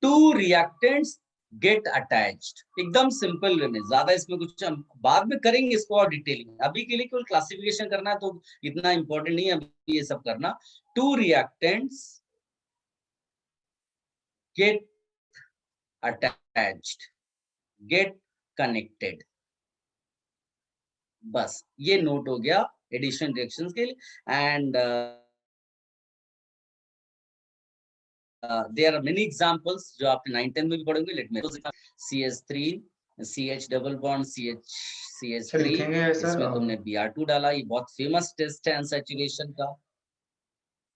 टू रिएक्टेंट्स गेट अटैच्ड, एकदम सिंपल वे में। ज्यादा इसमें कुछ हम बाद में करेंगे इसको और डिटेलिंग, अभी के लिए केवल क्लासिफिकेशन करना है तो इतना इंपॉर्टेंट नहीं है अभी ये सब करना। To reactants get attached, get connected, बस ये नोट हो गया एडिशन रिएक्शंस के लिए। And there are many examples जो आपने 9-10 में भी पढ़ोगे. Let me CH3 CH double bond CH3 लिखेंगे सर इसमें तुमने Br2 डाला. ये बहुत फेमस टेस्ट है अनसैचुरेशन का.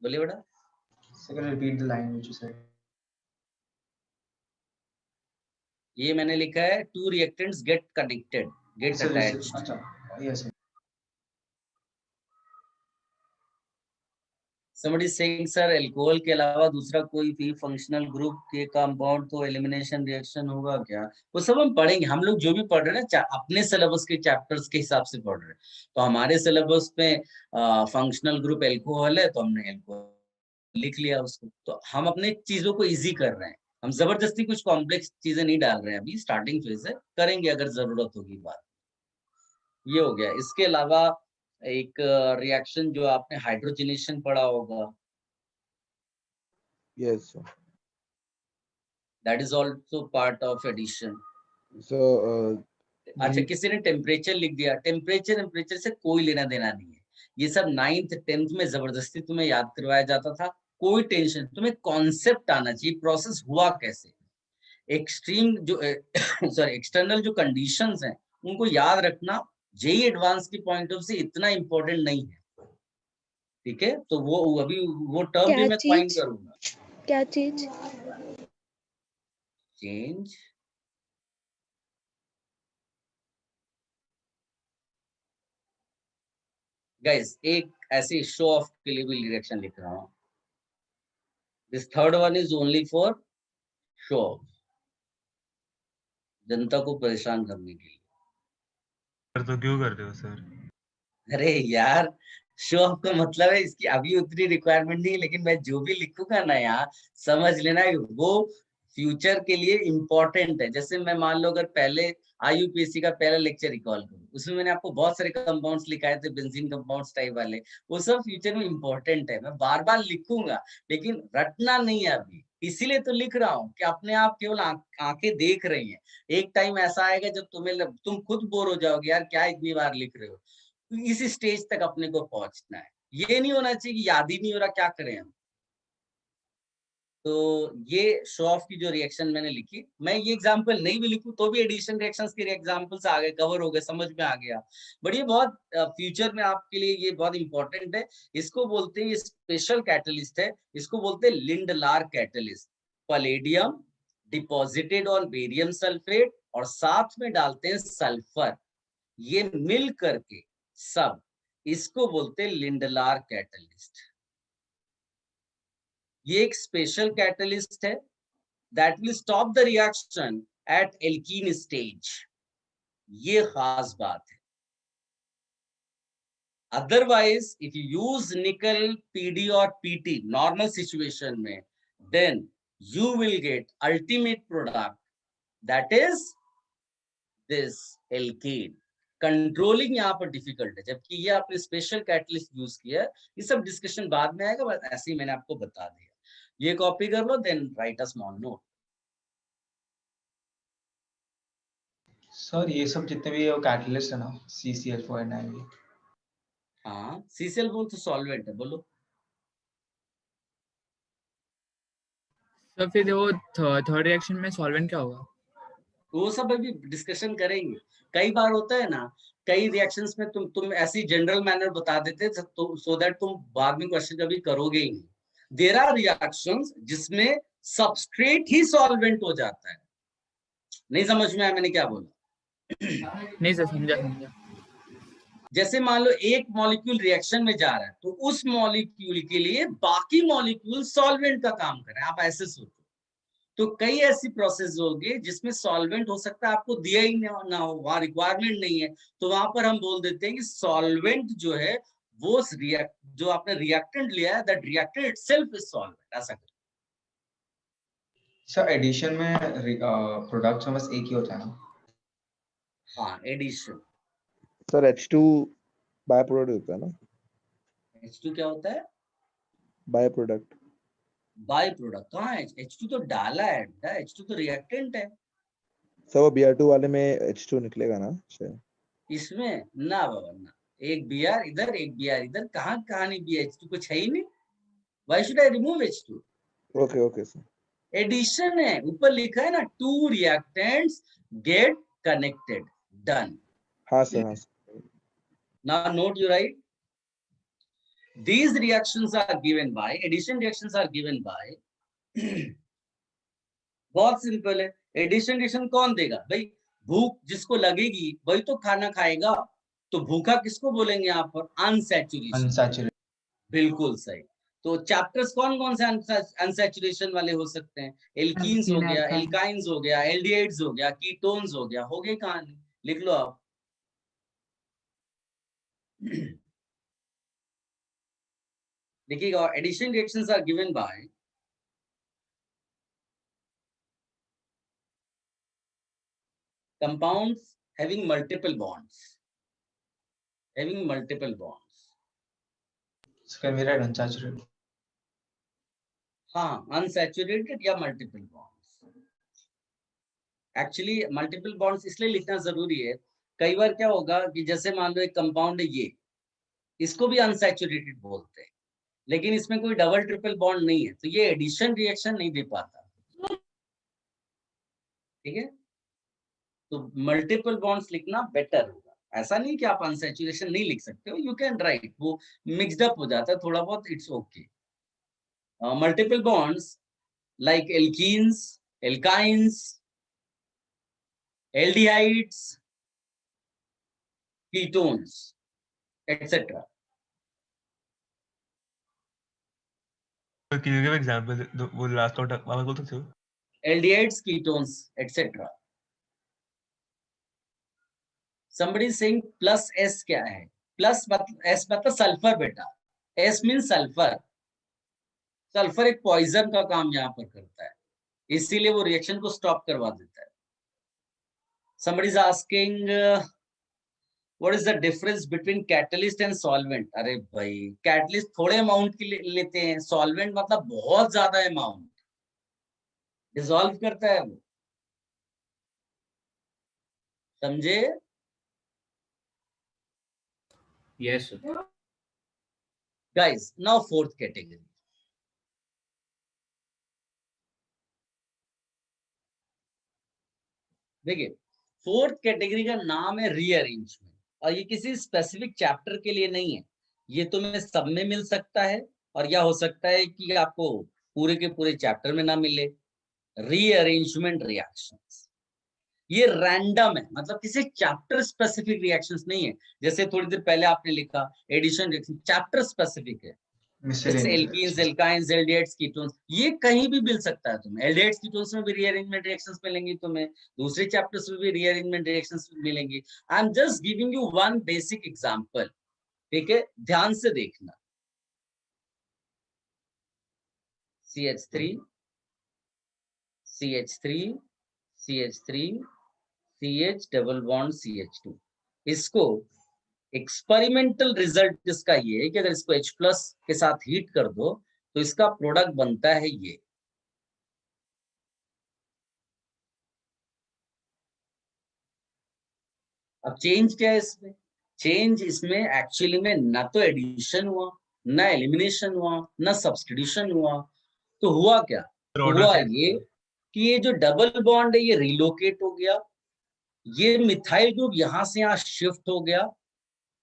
बोलिए बेटा. Sir repeat the line which you said. ये मैंने लिखा है two reactants get connected, get attached. अच्छा yes. Somebody saying sir alcohol के अलावा दूसरा कोई भी फंक्शनल ग्रुप के कंपाउंड तो एलिमिनेशन रिएक्शन होगा क्या? वो सब हम पढ़ेंगे. हम लोग जो भी पढ़ रहे हैं ना अपने सिलेबस के चैप्टर्स के हिसाब से पढ़ रहे हैं. तो हमारे सिलेबस में फंक्शनल ग्रुप अल्कोहल है तो हमने अल्कोहल लिख लिया उसको. तो हम अपने चीजों को इजी कर रहे हैं. हम जबरदस्ती कुछ कॉम्प्लेक्स चीजें नहीं डाल रहे हैं. अभी स्टार्टिंग फेज है, करेंगे अगर जरूरत होगी बात. ये हो गया. इसके अलावा एक रिएक्शन जो आपने हाइड्रोजनेशन पढ़ा होगा. Yes, sir. That is also part of addition. So, अच्छा किसी ने टेम्परेचर लिख दिया. टेम्परेचर से कोई लेना देना नहीं है. ये सब 9th 10th में जबरदस्ती तुम्हें याद करवाया जाता था. कोई टेंशन. तुम्हें कॉन्सेप्ट आना चाहिए प्रोसेस हुआ कैसे. एक्सट्रीम जो सॉरी एक्सटर्नल जो कंडीशंस हैं उनको याद रखना जेई एडवांस की पॉइंट ऑफ से इतना इम्पोर्टेंट नहीं है. ठीक है. तो वो अभी वो टर्म भी मैं फाइंड करूंगा. क्या चीज? चेंज. गाइस एक ऐसे शो ऑफ के लिए भी रिएक्शन लिख रहा हूं. This third one is only for show off, जनता को परेशान करने के लिए. तो क्यों करते हो सर? अरे यार शो ऑफ का मतलब है इसकी अभी उतनी रिक्वायरमेंट नहीं है, लेकिन मैं जो भी लिखूंगा ना यहाँ समझ लेना वो फ्यूचर के लिए इम्पोर्टेंट है. जैसे मैं मान लो अगर पहले IUPAC का पहला लेक्चर रिकॉल करूं, उसमें मैंने आपको बहुत सारे कंपाउंड्स लिखाए थे, बेंजीन कंपाउंड्स टाइप वाले. वो सब फ्यूचर में इम्पोर्टेंट है. मैं बार बार लिखूंगा लेकिन रटना नहीं है अभी. इसीलिए तो लिख रहा हूँ कि अपने आप केवल आंखें देख रही हैं. एक टाइम ऐसा आएगा जब तुम खुद बोर हो जाओगे, यार क्या इतनी बार लिख रहे हो. इस स्टेज तक अपने को पहुंचना है. ये नहीं होना चाहिए कि याद ही नहीं हो रहा, क्या करें हम. तो ये शो ऑफ की जो रिएक्शन मैंने लिखी, मैं ये एग्जांपल नहीं भी लिखूं तो भी एडिशन रिएक्शंस के एग्जांपल्स आ गए, कवर हो गए, समझ में आ गया. बट ये बहुत फ्यूचर में आपके लिए ये बहुत इंपॉर्टेंट है. इसको बोलते हैं स्पेशल कैटलिस्ट है. इसको बोलते हैं Lindlar catalyst. Palladium deposited on barium sulphate और साथ में डालते हैं सल्फर. ये मिल करके सब इसको बोलते हैं लिंडलार कैटलिस्ट. ये एक स्पेशल कैटलिस्ट है that will stop the reaction at alkene stage. ये खास बात है. Otherwise if you use nickel PD और PT नॉर्मल सिचुएशन में, then you will get ultimate product that is this alkene. Controlling यहाँ पर डिफिकल्ट है, जबकि ये आपने स्पेशल कैटलिस्ट यूज किया है. ये सब डिस्कशन बाद में आएगा, बस ऐसे ही मैंने आपको बता दिया. ये कॉपी कर लो, then write a small note. Sir ये सब जितने भी कैटलिस्ट है ना, CCl4 हाँ CCl4 तो सॉल्वेंट है. बोलो. तो फिर वो थर्ड रिएक्शन में सॉल्वेंट क्या होगा? वो सब अभी डिस्कशन करेंगे. कई बार होता है ना, कई रिएक्शंस में तुम ऐसी जनरल मैनर बता देते सो दैट तुम बाद में क्वेश्चन कभी करोगे ही नहीं. देयर आर रिएक्शंस जिसमें सबस्ट्रेट ही सॉल्वेंट हो जाता है. नहीं समझ में आया मैंने क्या बोला? नहीं सर, समझा. जैसे मान लो एक मॉलिक्यूल रिएक्शन में जा रहा है तो उस मॉलिक्यूल के लिए बाकी मॉलिक्यूल सॉल्वेंट का काम कर रहे हैं. आप ऐसे सोचो. तो कई ऐसी प्रोसेस होगी जिसमें सॉल्वेंट हो सकता है आपको दिया ही ना हो, वहां रिक्वायरमेंट नहीं है, तो वहां पर हम बोल देते हैं कि सॉल्वेंट जो है वो जो आपने रिएक्टेंट लिया है, that reactant itself is solvent. ऐसा करें. सर एडिशन में प्रोडक्ट्स में बस एक ही होता है ना? हाँ addition. Sir H2 by product होता है ना? H2 क्या होता है? By product. बाय प्रोडक्ट कहाँ है? H2 तो डाला है, H2 तो रिएक्टेंट है. सर वो Br2 वाले में H2 निकलेगा ना शायद? इसमें ना बाबा ना. एक Br इधर एक Br इधर, कहाँ नहीं Br. H2 कुछ है ही नहीं. Why should I remove H2? Okay okay sir. Addition है, ऊपर लिखा है ना, two reactants get connected, done. हाँ सर, हाँ सर। Now note you write. These reactions are given by, addition reactions are given by बहुत सिंपल है। एडिशन रिएक्शन कौन देगा भाई? भूख जिसको लगेगी वही तो खाना खाएगा, तो भूखा किसको बोलेंगे यहाँ पर? अनसैचुरेशन। अनसैचुरेटेड। बिल्कुल सही। तो चैप्टर्स कौन कौन से अनसैचुरेशन वाले हो सकते हैं? एल्कीन्स हो गया, एल्काइंस हो गया, एल्डिहाइड्स हो गया, कीटोन्स हो गया, हो गई कहानी। लिख लो आप। देखिएगा, addition reactions are given by compounds having multiple bonds, So can we write unsaturated? हाँ, unsaturated या multiple bonds। Actually multiple bonds इसलिए लिखना जरूरी है, कई बार क्या होगा कि जैसे मान लो एक कंपाउंड है ये, इसको भी अनसैचुरेटेड बोलते हैं, लेकिन इसमें कोई डबल ट्रिपल बॉन्ड नहीं है, तो ये एडिशन रिएक्शन नहीं दे पाता। ठीक है, तो मल्टीपल बॉन्ड्स लिखना बेटर होगा। ऐसा नहीं कि आप अनसैचुरेशन नहीं लिख सकते हो, यू कैन राइट, वो मिक्सड अप हो जाता है थोड़ा बहुत, it's okay. Multiple bonds like alkenes, alkynes, aldehydes, ketones etcetera. Can you give example? वो last thought वापस बोल सकते हो? Aldehydes, ketones etcetera. somebody is saying plus S क्या है? प्लस एस मतलब सल्फर बेटा, एस मीन सल्फर। सल्फर एक पॉइजन का काम यहाँ पर करता है, इसीलिए वो रिएक्शन को स्टॉप करवा देता है। somebody is asking what is the difference between catalyst and solvent? अरे भाई, कैटलिस्ट थोड़े अमाउंट के लेते हैं, सॉल्वेंट मतलब बहुत ज्यादा अमाउंट, डिसॉल्व करता है वो, समझे? Yes, sir. Guys, now fourth category. देखिए, फोर्थ कैटेगरी का नाम है रीअरेंजमेंट, और ये किसी स्पेसिफिक चैप्टर के लिए नहीं है, ये तुम्हें सब में मिल सकता है, और या हो सकता है कि आपको पूरे के पूरे चैप्टर में ना मिले। रीअरेंजमेंट रिएक्शंस ये रैंडम है, मतलब किसी चैप्टर स्पेसिफिक रिएक्शंस नहीं है। जैसे थोड़ी देर पहले आपने लिखा एडिशन रिएक्शन, चैप्टर स्पेसिफिक है। जैसे एल्कीन्स, एल्काइंस, एल्डिहाइड्स, कीटोन्स, ये कहीं भी मिल सकता है तुम्हें। एल्डिहाइड्स, कीटोन्स में भी रीअरेंजमेंट रिएक्शंस मिलेंगी तुम्हें, दूसरे चैप्टर्स में भी रीअरेंजमेंट रिएक्शंस मिलेंगी। I am just giving you one basic example, ठीक है, ध्यान से देखना। CH3, CH3, CH3, CH double bond CH2। इसको एक्सपेरिमेंटल रिजल्ट इसका ये है कि अगर इसको H+ के साथ हीट कर दो तो इसका प्रोडक्ट बनता है ये। अब चेंज क्या है इसमें? चेंज इसमें एक्चुअली में ना तो एडिशन हुआ, ना एलिमिनेशन हुआ, ना सब्स्टिट्यूशन हुआ। तो हुआ क्या? तो हुआ ये कि ये जो डबल बॉन्ड है ये रिलोकेट हो गया, ये मिथाइल ग्रुप यहां से यहां शिफ्ट हो गया।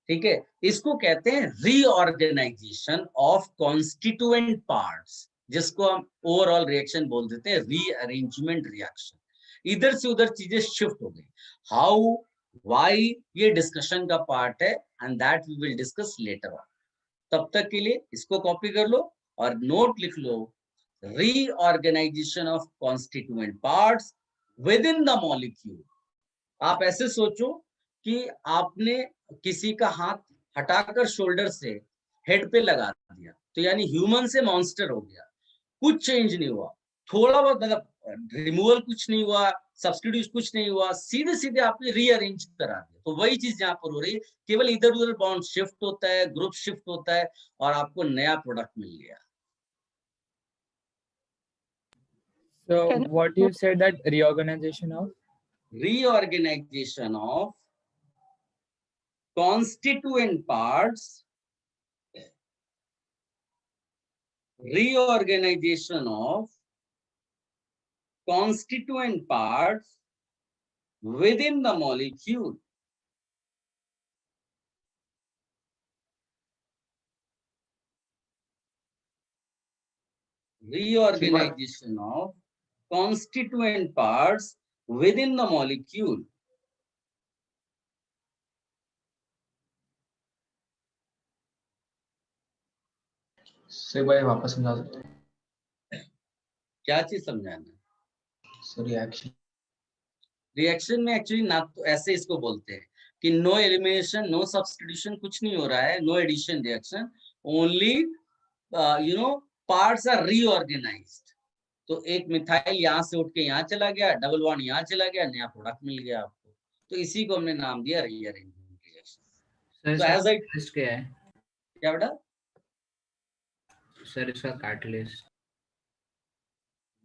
ठीक है, इसको कहते हैं रीऑर्गेनाइजेशन ऑफ कॉन्स्टिट्यूएंट पार्ट्स, जिसको हम ओवरऑल रिएक्शन बोल देते हैं, रीअरेंजमेंट रिएक्शन। इधर से उधर चीजें शिफ्ट हो गई। हाउ, व्हाई, ये डिस्कशन का पार्ट है, and that we will discuss later on. तब तक के लिए इसको कॉपी कर लो और नोट लिख लो, reorganisation of constituent parts within the molecule. आप ऐसे सोचो कि आपने किसी का हाथ हटाकर शोल्डर से हेड पे लगा दिया, तो यानी ह्यूमन से मॉन्स्टर हो गया। कुछ चेंज नहीं हुआ, थोड़ा बहुत मतलब रिमूवल कुछ नहीं हुआ, सब्स्टिट्यूट कुछ नहीं हुआ, सीधे सीधे आपने रीअरेंज करा दिया। तो वही चीज यहाँ पर हो रही है, केवल इधर उधर बॉन्ड शिफ्ट होता है, ग्रुप शिफ्ट होता है, और आपको नया प्रोडक्ट मिल गया। So what you said, that reorganization of constituent parts reorganization of constituent parts within the molecule. Reorganization of constituent parts within the molecule. से भाई वापस समझा सकते हैं? क्या चीज समझाना? सर रिएक्शन रिएक्शन में एक्चुअली ना तो ऐसे इसको बोलते हैं कि नो एलिमिनेशन, नो सब्स्टिट्यूशन, कुछ नहीं हो रहा है, no addition reaction, only you know parts are reorganised. तो एक मिथाइल यहाँ से उठ के यहाँ चला गया, डबल बॉन्ड यहाँ चला गया, नया प्रोडक्ट मिल गया आपको, तो इसी को हमने नाम दिया रीअरेंजमेंट रिएक्शन। सर तो एज आई catalyst क्या है? क्या बेटा? सर इसका कैटलिस्ट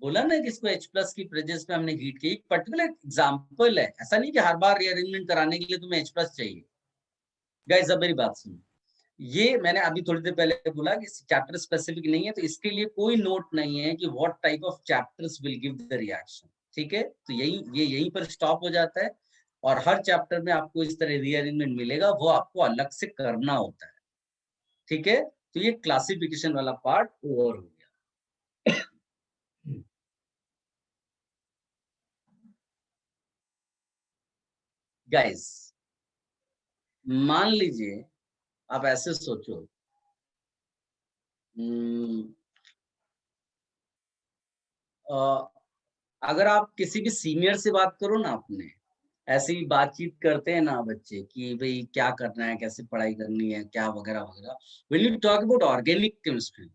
बोला ना कि इसको H+ की प्रेजेंस में हमने हीट की, पर्टिकुलर एग्जांपल है, ऐसा नहीं कि हर बार रीअरेंजमेंट कराने के लिए तुम्हें H+ चाहिए। गाइस अब मेरी बात सुनो, ये मैंने अभी थोड़ी देर पहले बोला कि चैप्टर स्पेसिफिक नहीं है, तो इसके लिए कोई नोट नहीं है कि what type of chapters will give the reaction, ठीक है? तो यहीं पर स्टॉप हो जाता है, और हर चैप्टर में आपको इस तरह रीअरेंजमेंट मिलेगा, वो आपको अलग से करना होता है, ठीक है? तो ये क्लासिफिकेशन वाला पार्ट ओवर हो गया। गाइस मान लीजिए आप ऐसे सोचो, अगर आप किसी भी सीनियर से बात करो ना, अपने ऐसी बातचीत करते हैं ना बच्चे कि भाई क्या करना है, कैसे पढ़ाई करनी है, क्या वगैरह वगैरह, when you talk about organic chemistry,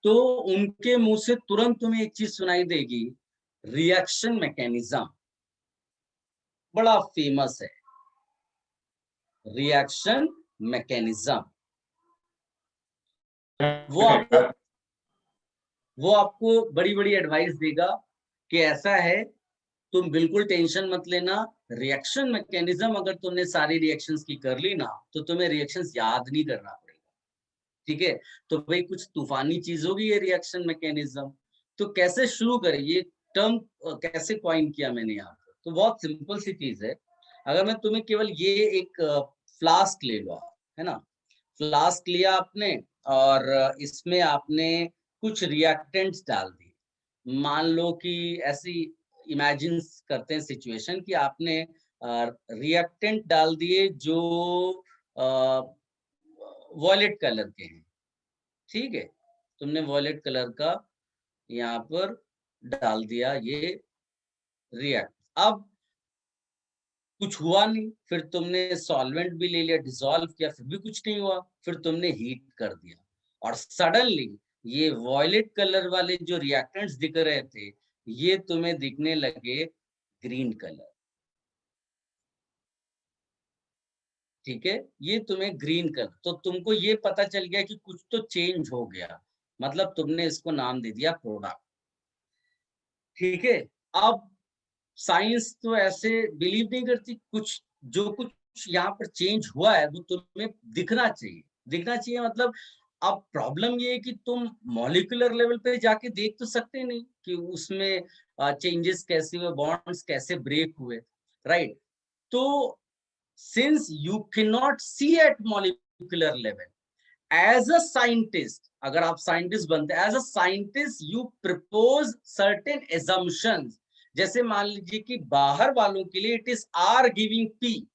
तो उनके मुंह से तुरंत तुम्हें एक चीज सुनाई देगी, रिएक्शन मैकेनिज्म। बड़ा फेमस है रिएक्शन मैकेनिज्म। वो आपको बड़ी बड़ी एडवाइस देगा कि ऐसा है, तुम बिल्कुल टेंशन मत लेना, रिएक्शन मैकेनिज्म अगर तुमने सारी रिएक्शंस की कर ली ना, तो तुम्हें रिएक्शंस याद नहीं करना पड़ेगा, ठीक है? तो भाई कुछ तूफानी चीज होगी ये रिएक्शन मैकेनिज्म। तो कैसे शुरू करें, ये टर्म कैसे कॉइन किया मैंने यहाँ पर? तो बहुत सिंपल सी चीज है। अगर मैं तुम्हें केवल ये एक फ्लास्क ले लो, है ना, फ्लास्क लिया आपने और इसमें आपने कुछ रिएक्टेंट्स डाल दिए। मान लो कि ऐसी इमेजिन करते हैं सिचुएशन कि आपने रिएक्टेंट डाल दिए जो वॉयलेट कलर के हैं, ठीक है? तुमने वॉयलेट कलर का यहाँ पर डाल दिया ये रिएक्ट। अब कुछ हुआ नहीं, फिर तुमने सॉल्वेंट भी ले लिया, डिसॉल्व किया, फिर भी कुछ नहीं हुआ, फिर तुमने हीट कर दिया, और सडनली ये वॉयलेट कलर वाले जो रिएक्टेंट्स दिख रहे थे, ये तुम्हें दिखने लगे ग्रीन कलर, ठीक है? ये तुम्हें ग्रीन कलर, तो तुमको ये पता चल गया कि कुछ तो चेंज हो गया, मतलब तुमने इसको नाम दे दिया प्रोडक्ट, ठीक है? अब साइंस तो ऐसे बिलीव नहीं करती, कुछ यहाँ पर चेंज हुआ है वो तुम्हें दिखना चाहिए, मतलब अब प्रॉब्लम ये है कि तुम मॉलिक्यूलर लेवल पे जाके देख तो सकते नहीं कि उसमें चेंजेस कैसे हुए, बॉन्ड्स कैसे ब्रेक हुए, राइट? तो since you can not see at molecular level, as a scientist, अगर आप साइंटिस्ट बनते हैं, as a scientist you propose certain assumptions. जैसे मान लीजिए कि बाहर वालों के लिए it is R giving P,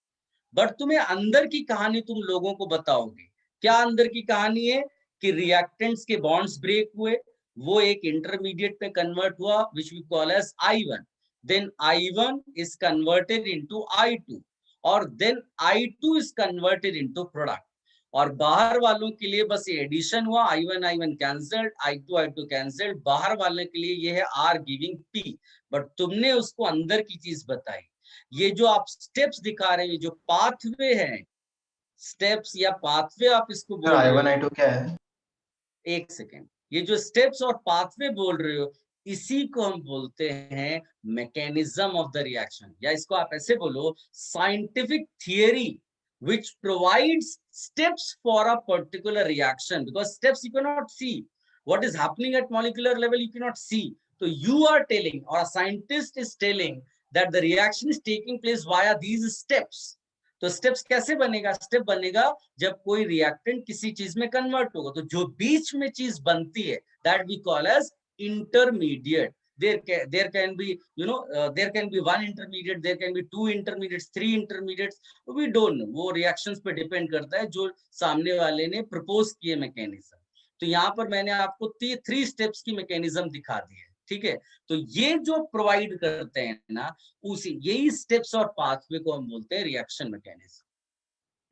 but तुम्हें अंदर की कहानी तुम लोगों को बताओगे। क्या अंदर की कहानी है? कि रिएक्टेंट्स के बॉन्ड्स ब्रेक हुए, वो एक इंटरमीडिएट पे कन्वर्ट हुआ which we call as I1, then I1 is converted into I2, और then I2 is converted into product. और बाहर वालों के लिए बस ये एडिशन हुआ, I1 कैंसल्ड, I2 कैंसल्ड, बाहर वाले के लिए ये है R गिविंग P, बट तुमने उसको अंदर की चीज बताई। ये जो आप स्टेप्स दिखा रहे हैं, जो पाथवे हैं, स्टेप्स या पाथवे आप इसको बोल रहे हो, I1 I2 क्या है? एक सेकेंड, ये जो स्टेप्स और पाथवे बोल रहे हो, इसी को हम बोलते हैं मैकेनिज्म ऑफ द रिएक्शन, या इसको आप ऐसे बोलो scientific theory which provides steps for a particular reaction, because steps you cannot see, what is happening at molecular level you cannot see. So you are telling, or a scientist is telling, that the reaction is taking place via these steps. तो स्टेप्स कैसे बनेगा? स्टेप बनेगा जब कोई रिएक्टेंट किसी चीज में कन्वर्ट होगा, तो जो बीच में चीज बनती है that we call as intermediate. There can be, you know, there can be one intermediate, there can be two intermediates, three intermediates, we don't know. वो reactions पे depend करता है जो सामने वाले ने propose किए मैकेनिज्म. तो यहाँ पर मैंने आपको 3 steps की मैकेनिज्म दिखा दी है, ठीक है? तो ये जो प्रोवाइड करते हैं ना, उसी यही स्टेप्स और पाथवे को हम बोलते हैं रिएक्शन मैकेनिज्म,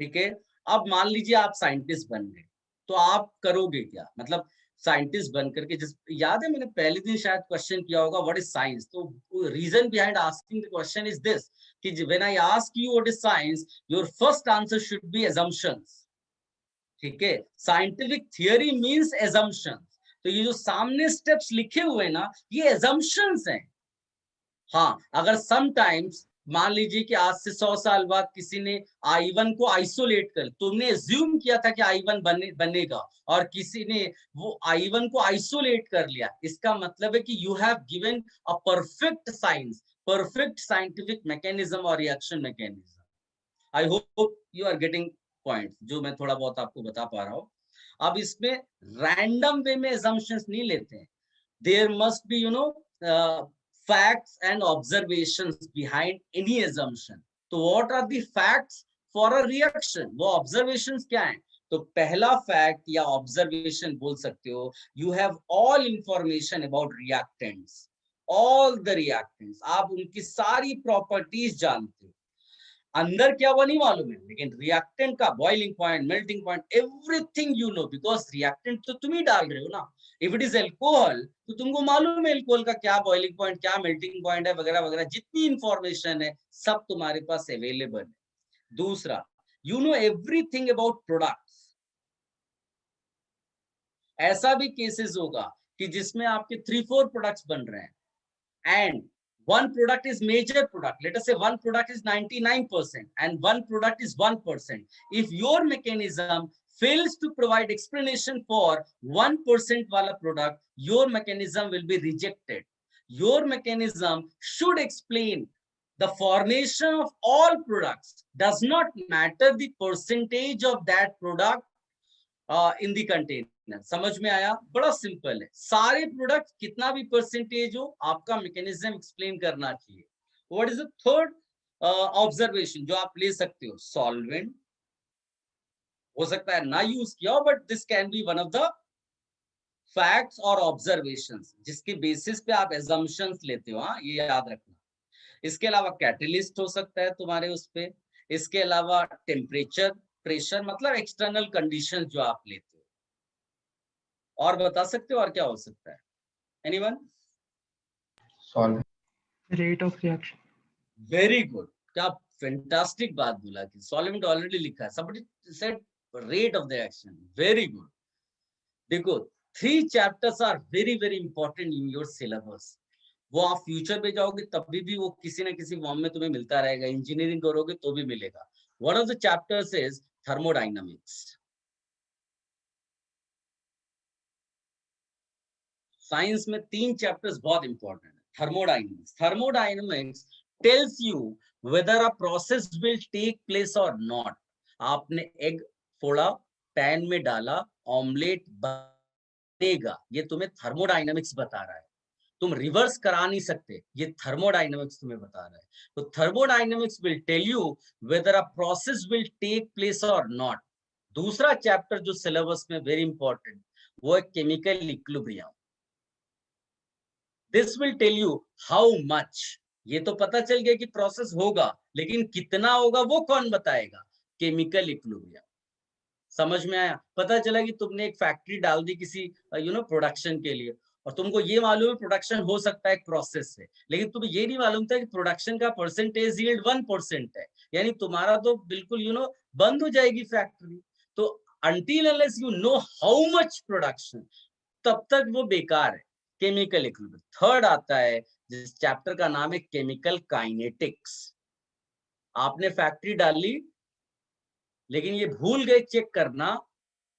ठीक है? अब मान लीजिए आप साइंटिस्ट बन गए, तो आप करोगे क्या? मतलब साइंटिस्ट बन करके, जिस याद है मैंने पहले दिन शायद क्वेश्चन किया होगा व्हाट इज साइंस, तो reason behind asking the question is this कि when I ask you what is science, your first answer should be assumptions, ठीक है? Scientific theory means assumptions. तो ये जो सामने स्टेप्स लिखे हुए ना, ये assumptions हैं. हाँ, अगर समटाइम्स मान लीजिए कि आज से 100 साल बाद किसी ने I1 को आइसोलेट कर, तुमने एज्यूम किया था कि I1 बनेगा, और किसी ने वो I1 को आइसोलेट कर लिया, इसका मतलब है कि you have given a perfect science, perfect scientific mechanism और reaction mechanism. I hope you are getting point, जो मैं थोड़ा बहुत आपको बता पा रहा हूँ. अब इसमें रैंडम वे में assumptions नहीं लेते हैं. There must be, you know, facts and observations behind any assumption. तो what are the facts for a reaction? वो observations क्या हैं? तो पहला fact या observation बोल सकते हो, you have all information about reactants, all the reactants. आप उनकी सारी properties जानते हो. अंदर क्या वो नहीं मालूम है, लेकिन रिएक्टेंट का boiling point, melting point, everything you know, because reactant तो तुम ही डाल रहे हो ना. इफ इट इज अल्कोहल तो तुमको मालूम है अल्कोहल का क्या बॉइलिंग पॉइंट, क्या मेल्टिंग पॉइंट है, वगैरह वगैरह, जितनी इंफॉर्मेशन है सब तुम्हारे पास अवेलेबल है. दूसरा, you know everything about products. ऐसा भी केसेस होगा कि जिसमें आपके 3-4 प्रोडक्ट्स बन रहे हैं, and one product is major product. Let us say one product is 99% and one product is 1%. If your mechanism fails to provide explanation for 1% wala product, your mechanism will be rejected. Your mechanism should explain the formation of all products. Does not matter the percentage of that product in the container. समझ में आया? बड़ा सिंपल है. सारे प्रोडक्ट कितना भी परसेंटेज हो, आपका मैकेनिज्म एक्सप्लेन करना चाहिए. What is the third observation जो आप ले सकते हो? सॉल्वेंट हो सकता है ना यूज किया हो, but this can be one of the facts और ऑब्जर्वेशंस जिसके बेसिस पे आप assumptions लेते हो. हाँ, ये याद रखना. इसके अलावा कैटलिस्ट हो सकता है तुम्हारे उस पे. इसके अलावा टेम्परेचर, प्रेशर, मतलब एक्सटर्नल कंडीशंस जो आप लेते हो. और बता सकते हो और क्या हो सकता है? Anyone? Solvent. Rate of reaction. Very good. क्या फैंटास्टिक बात बोला कि सॉल्वेंट ऑलरेडी लिखा है. somebody said rate of the reaction. very good. देखो, 3 chapters are very very important in your syllabus. वो आप फ्यूचर पे जाओगे तब भी वो किसी ना किसी फॉर्म में तुम्हें मिलता रहेगा. इंजीनियरिंग करोगे तो भी मिलेगा. One of the chapters is thermodynamics. Science में 3 चैप्टर्स बहुत इंपॉर्टेंट है. Thermodynamics. Thermodynamics tells you whether a process will take place और नॉट. आपने एग फोड़ा, पैन में डाला, ऑमलेट बनेगा, ये तुम्हें थर्मोडायनेमिक्स बता रहा है. तुम रिवर्स करा नहीं सकते, ये थर्मोडायनेमिक्स तुम्हें बता रहा है. तो thermodynamics will tell you whether a process will take place और नॉट. दूसरा चैप्टर जो सिलेबस में वेरी इंपॉर्टेंट, वो है chemical equilibrium. This will tell you how much. ये तो पता चल गया कि प्रोसेस होगा, लेकिन कितना होगा वो कौन बताएगा? Chemical equilibrium. समझ में आया? पता चला कि तुमने एक फैक्ट्री डाल दी किसी प्रोडक्शन के लिए, और तुमको ये मालूम है प्रोडक्शन हो सकता है एक प्रोसेस से, लेकिन तुम्हें ये नहीं मालूम था कि प्रोडक्शन का परसेंटेज यील्ड 1% है. यानी तुम्हारा तो बिल्कुल बंद हो जाएगी फैक्ट्री. तो until unless you know how much production, तब तक वो बेकार है. Chemical equilibrium. थर्ड आता है जिस चैप्टर का नाम है केमिकल काइनेटिक्स. आपने फैक्ट्री डाली, लेकिन ये भूल गए चेक करना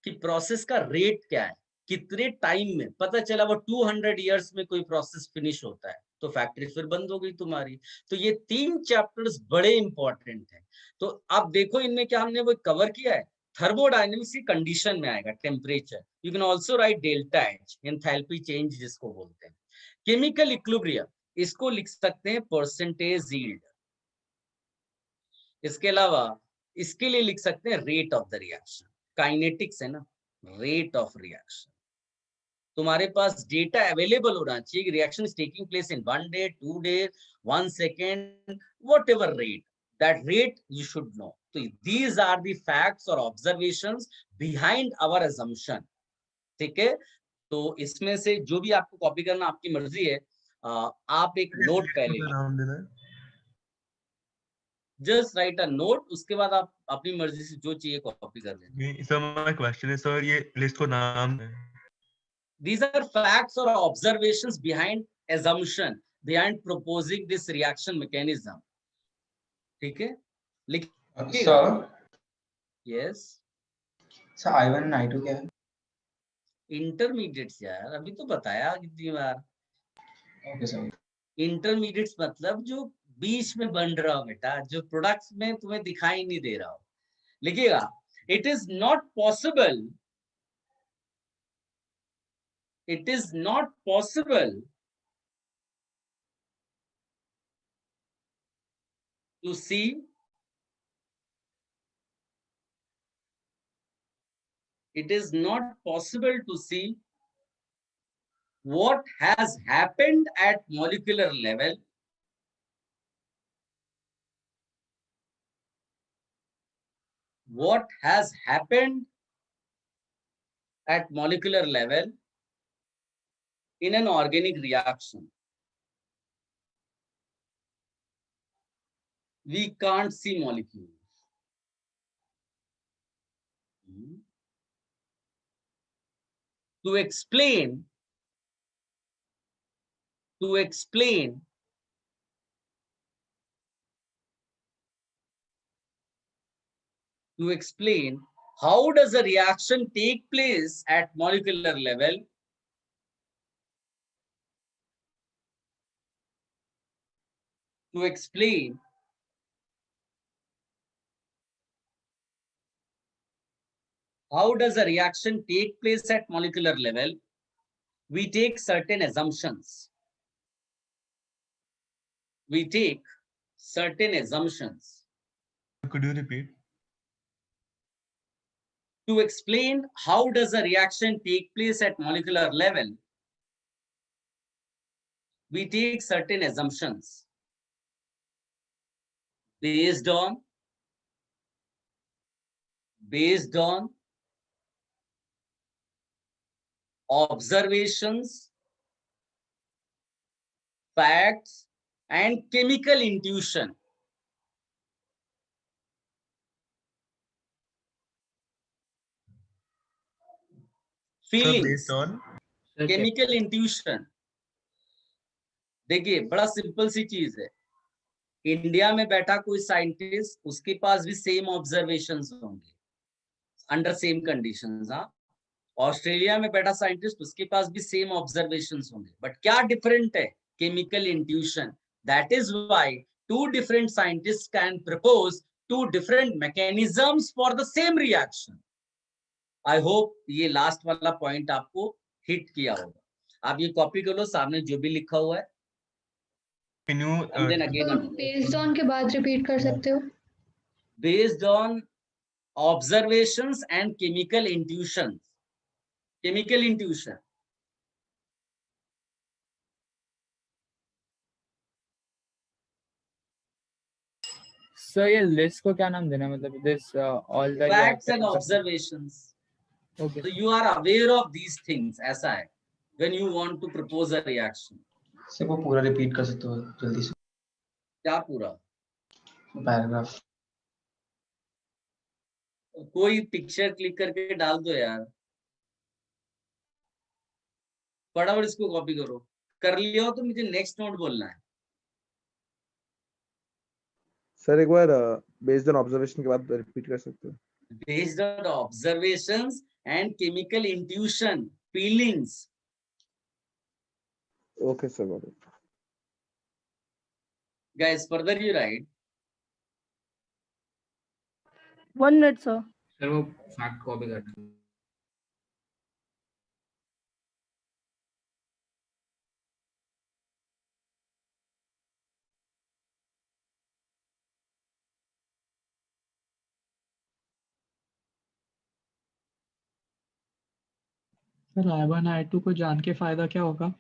कि प्रोसेस का रेट क्या है. कितने टाइम में, पता चला वो 200 इयर्स में कोई प्रोसेस फिनिश होता है, तो फैक्ट्री फिर बंद हो गई तुम्हारी। तो ये 3 चैप्टर्स बड़े इंपॉर्टेंट हैं। तो अब देखो इनमें क्या हमने वो कवर किया है। थर्मोडायनेमिक्स की कंडीशन में आएगा temperature. You can also right delta H, enthalpy change जिसको बोलते हैं। केमिकल इक्विलिब्रियम, इसको लिख सकते हैं परसेंटेज यील्ड। इसके अलावा इसके लिए लिख सकते हैं rate of the reaction. Kinetics है ना, रेट ऑफ रिएक्शन। तुम्हारे पास डेटा अवेलेबल होना चाहिए कि reaction is taking place in 1 day, 2 days, 1 second, whatever rate, that rate you should know. So these are the facts or observations behind our assumption. ठीक है, तो इसमें से जो भी आपको कॉपी करना आपकी मर्जी है। आप एक नोट पहले नाम देना है। जस्ट राइट अ नोट, उसके बाद आप अपनी मर्जी से जो चाहिए कॉपी कर लें। सर माय क्वेश्चन है सर, ये लिस्ट को नाम दें। These are facts or observations behind assumption, behind proposing this reaction mechanism. ठीक है, लिखिएगा। यस सर I1 और I2 क्या है? इंटरमीडिएट्स यार, अभी तो बताया कितनी बार। Okay sir. इंटरमीडिएट्स मतलब जो बीच में बन रहा हो बेटा, जो प्रोडक्ट्स में तुम्हें दिखाई नहीं दे रहा हो। लिखिएगा, it is not possible, it is not possible to see it is not possible to see what has happened at molecular level at molecular level in an organic reaction. We can't see molecules. To explain how does a reaction take place at molecular level, to explain how does a reaction take place at molecular level, we take certain assumptions. Could you repeat? To explain how does a reaction take place at molecular level, we take certain assumptions based on observations, facts, and chemical intuition. Feelings, chemical intuition. देखिए बड़ा सिंपल सी चीज है। इंडिया में बैठा कोई साइंटिस्ट, उसके पास भी सेम ऑब्जर्वेशंस होंगे अंडर सेम कंडीशंस। हाँ, ऑस्ट्रेलिया में बैठा साइंटिस्ट, उसके पास भी सेम ऑब्जर्वेशंस होंगे, बट क्या डिफरेंट है? Chemical intuition. That is why two different scientists can propose two different mechanisms for the same reaction. I hope ये लास्ट वाला पॉइंट आपको हिट किया होगा। आप ये कॉपी कर लो, सामने जो भी लिखा हुआ है। बेस्ड ऑन के बाद रिपीट कर सकते हो। Based on observations and chemical intuition. Sir ये लिस्ट को क्या नाम देना है? मतलब this all the facts and observations. Okay, So you are aware of these things, ऐसा है when you want to propose a reaction। Sir वो पूरा रिपीट कर सकते हो जल्दी से? क्या पूरा? पैराग्राफ। कोई पिक्चर क्लिक करके डाल दो यार, फटाफट इसको कॉपी करो। कर लिया हो तो मुझे नेक्स्ट नोट बोलना है। सर एक बार बेस्ड ऑन ऑब्जर्वेशन के बाद रिपीट कर सकते हो? Based on observations and chemical intuition feelings. Okay, sir. got it. Guys, further you write. 1 minute, sir. Sir वो फैक्ट कॉपी कर दो। सर I1 I2 को जान के फायदा क्या होगा?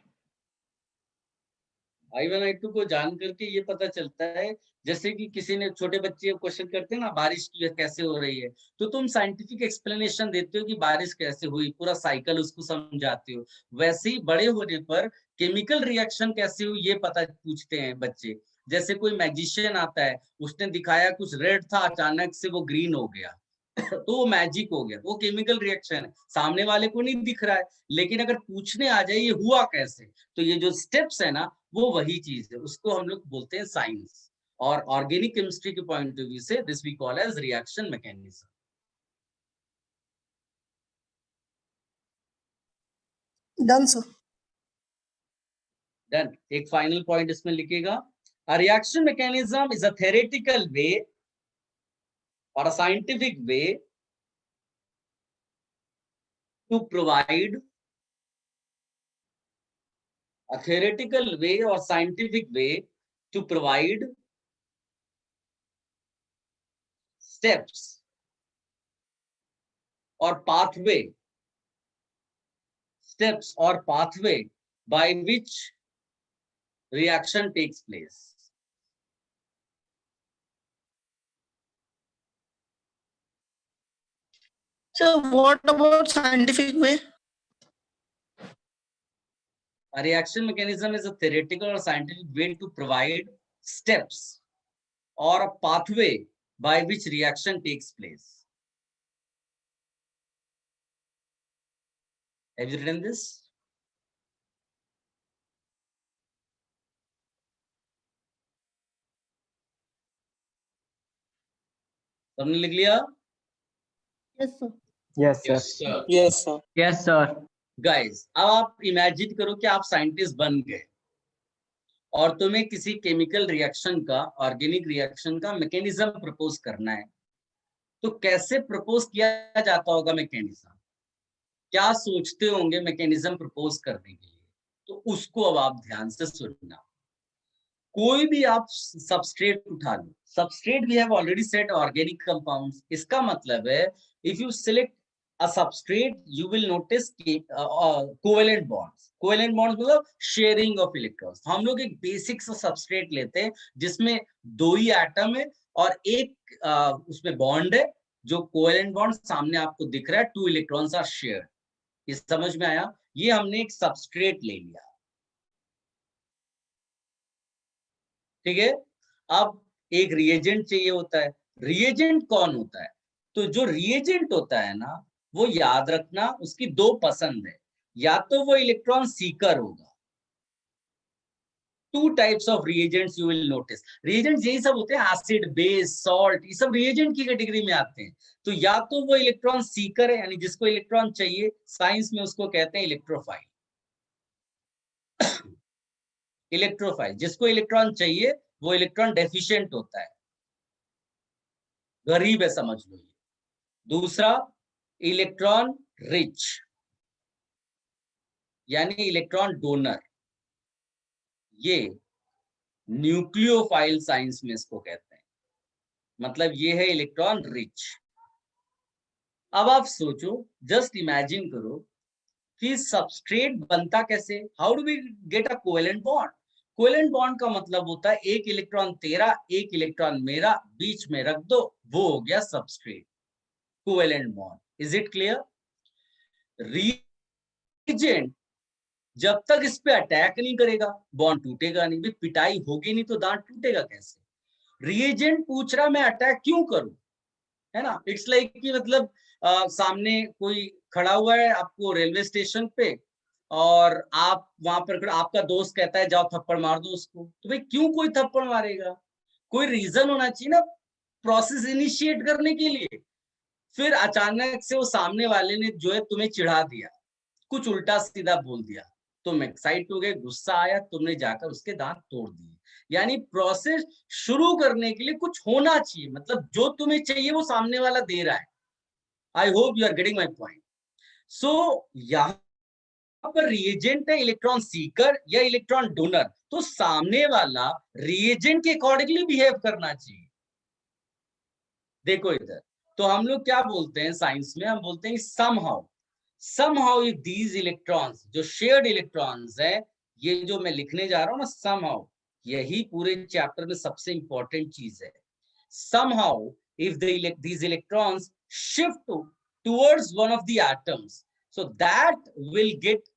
I1 I2 को जान करके ये पता चलता है, जैसे कि किसी ने, छोटे बच्चे क्वेश्चन करते हैं ना, बारिश की कैसे हो रही है, तो तुम साइंटिफिक एक्सप्लेनेशन देते हो कि बारिश कैसे हुई, पूरा साइकिल उसको समझाते हो। वैसे ही बड़े होने पर केमिकल रिएक्शन कैसे हुई ये पता पूछते हैं बच्चे। जैसे कोई मैजिशियन आता है, उसने दिखाया कुछ रेड था, अचानक से वो ग्रीन हो गया तो वो मैजिक हो गया, वो केमिकल रिएक्शन है, सामने वाले को नहीं दिख रहा है, लेकिन अगर पूछने आ जाए ये हुआ कैसे, तो ये जो स्टेप्स है ना, वो वही चीज है, उसको हम लोग बोलते हैं साइंस। और ऑर्गेनिक केमिस्ट्री के पॉइंट ऑफ व्यू से this we call as reaction mechanism. Done sir. Done. एक फाइनल पॉइंट इसमें लिखेगा, a reaction mechanism is a theoretical way or a scientific way to provide a theoretical way or scientific way to provide steps or pathway by which reaction takes place. So what about scientific way? A reaction mechanism is a theoretical or scientific way to provide steps or a pathway by which reaction takes place. Have you written this? सबने लिख लिया? Yes, sir. Yes, sir. Yes sir. Yes sir. Guys, अब आप इमेजिन करो कि आप साइंटिस्ट बन गए और तुम्हें किसी केमिकल रिएक्शन का, ऑर्गेनिक रिएक्शन का मैकेनिज्म प्रपोज करना है, तो कैसे प्रपोज किया जाता होगा मैकेनिज्म? क्या सोचते होंगे मैकेनिज्म प्रपोज करने के लिए? तो उसको अब आप ध्यान से सुनना। कोई भी आप सबस्ट्रेट उठा लो, substrate we have already said organic compounds. इसका मतलब है if you select a substrate you will notice covalent bonds. Covalent bonds मतलब शेयरिंग ऑफ इलेक्ट्रॉन्स। हम लोग एक बेसिक सा सबस्ट्रेट लेते हैं जिसमें 2 ही एटम है और एक उसमें बॉन्ड है, जो कोवेलेंट बॉन्ड सामने आपको दिख रहा है, 2 इलेक्ट्रॉन्स आर शेयर्ड। इस समझ में आया? ये हमने एक सबस्ट्रेट ले लिया, ठीक है। अब एक रिएजेंट चाहिए होता है। रिएजेंट कौन होता है? तो जो रिएजेंट होता है ना, वो याद रखना, उसकी 2 पसंद है, या तो वो इलेक्ट्रॉन सीकर होगा। 2 types of reagents you will notice. Reagents यही सब होते हैं, एसिड, बेस, सॉल्ट, ये सब रिएजेंट की कैटेगरी में आते हैं। तो या तो वो इलेक्ट्रॉन सीकर है, यानी जिसको इलेक्ट्रॉन चाहिए, साइंस में उसको कहते हैं इलेक्ट्रोफाइल। इलेक्ट्रोफाइल, जिसको इलेक्ट्रॉन चाहिए वो इलेक्ट्रॉन डेफिशिएंट होता है, गरीब है समझ लो ये। दूसरा इलेक्ट्रॉन रिच, यानी इलेक्ट्रॉन डोनर। ये न्यूक्लियोफाइल साइंस में इसको कहते हैं, मतलब ये है इलेक्ट्रॉन रिच। अब आप सोचो, जस्ट इमेजिन करो कि सबस्ट्रेट बनता कैसे? How do we get a covalent bond? Covalent bond का मतलब होता है एक इलेक्ट्रॉन तेरा, एक इलेक्ट्रॉन मेरा, बीच में रख दो, वो हो गया substrate, covalent bond. Is it clear? Reagent जब तक इस पे अटैक नहीं करेगा, बॉन्ड टूटेगा नहीं। भी पिटाई होगी नहीं तो दांत टूटेगा कैसे? रिएजेंट पूछ रहा मैं अटैक क्यों करूं, है ना। इट्स लाइक कि मतलब सामने कोई खड़ा हुआ है आपको रेलवे स्टेशन पे, और आप वहां पर, आपका दोस्त कहता है जाओ थप्पड़ मार दो उसको, तो भाई क्यों कोई थप्पड़ मारेगा? कोई रीजन होना चाहिए ना प्रोसेस इनिशिएट करने के लिए। फिर अचानक से वो सामने वाले ने जो है तुम्हें चिढ़ा दिया, कुछ उल्टा सीधा बोल दिया, तुम एक्साइट हो गए, गुस्सा आया, तुमने जाकर उसके दांत तोड़ दिए। यानी प्रोसेस शुरू करने के लिए कुछ होना चाहिए, मतलब जो तुम्हें चाहिए वो सामने वाला दे रहा है। I hope you are getting my point. So यहाँ पर रिएजेंट है इलेक्ट्रॉन सीकर या इलेक्ट्रॉन डोनर, तो सामने वाला रिएजेंट के अकॉर्डिंगली बिहेव करना चाहिए। देखो इधर, तो हम लोग क्या बोलते हैं साइंस में, हम बोलते हैं somehow if these electrons, जो शेयर्ड इलेक्ट्रॉन्स है, ये जो मैं लिखने जा रहा हूँ ना somehow, यही पूरे चैप्टर में सबसे इंपॉर्टेंट चीज है। somehow if these electrons shift towards one of the atoms, so that will get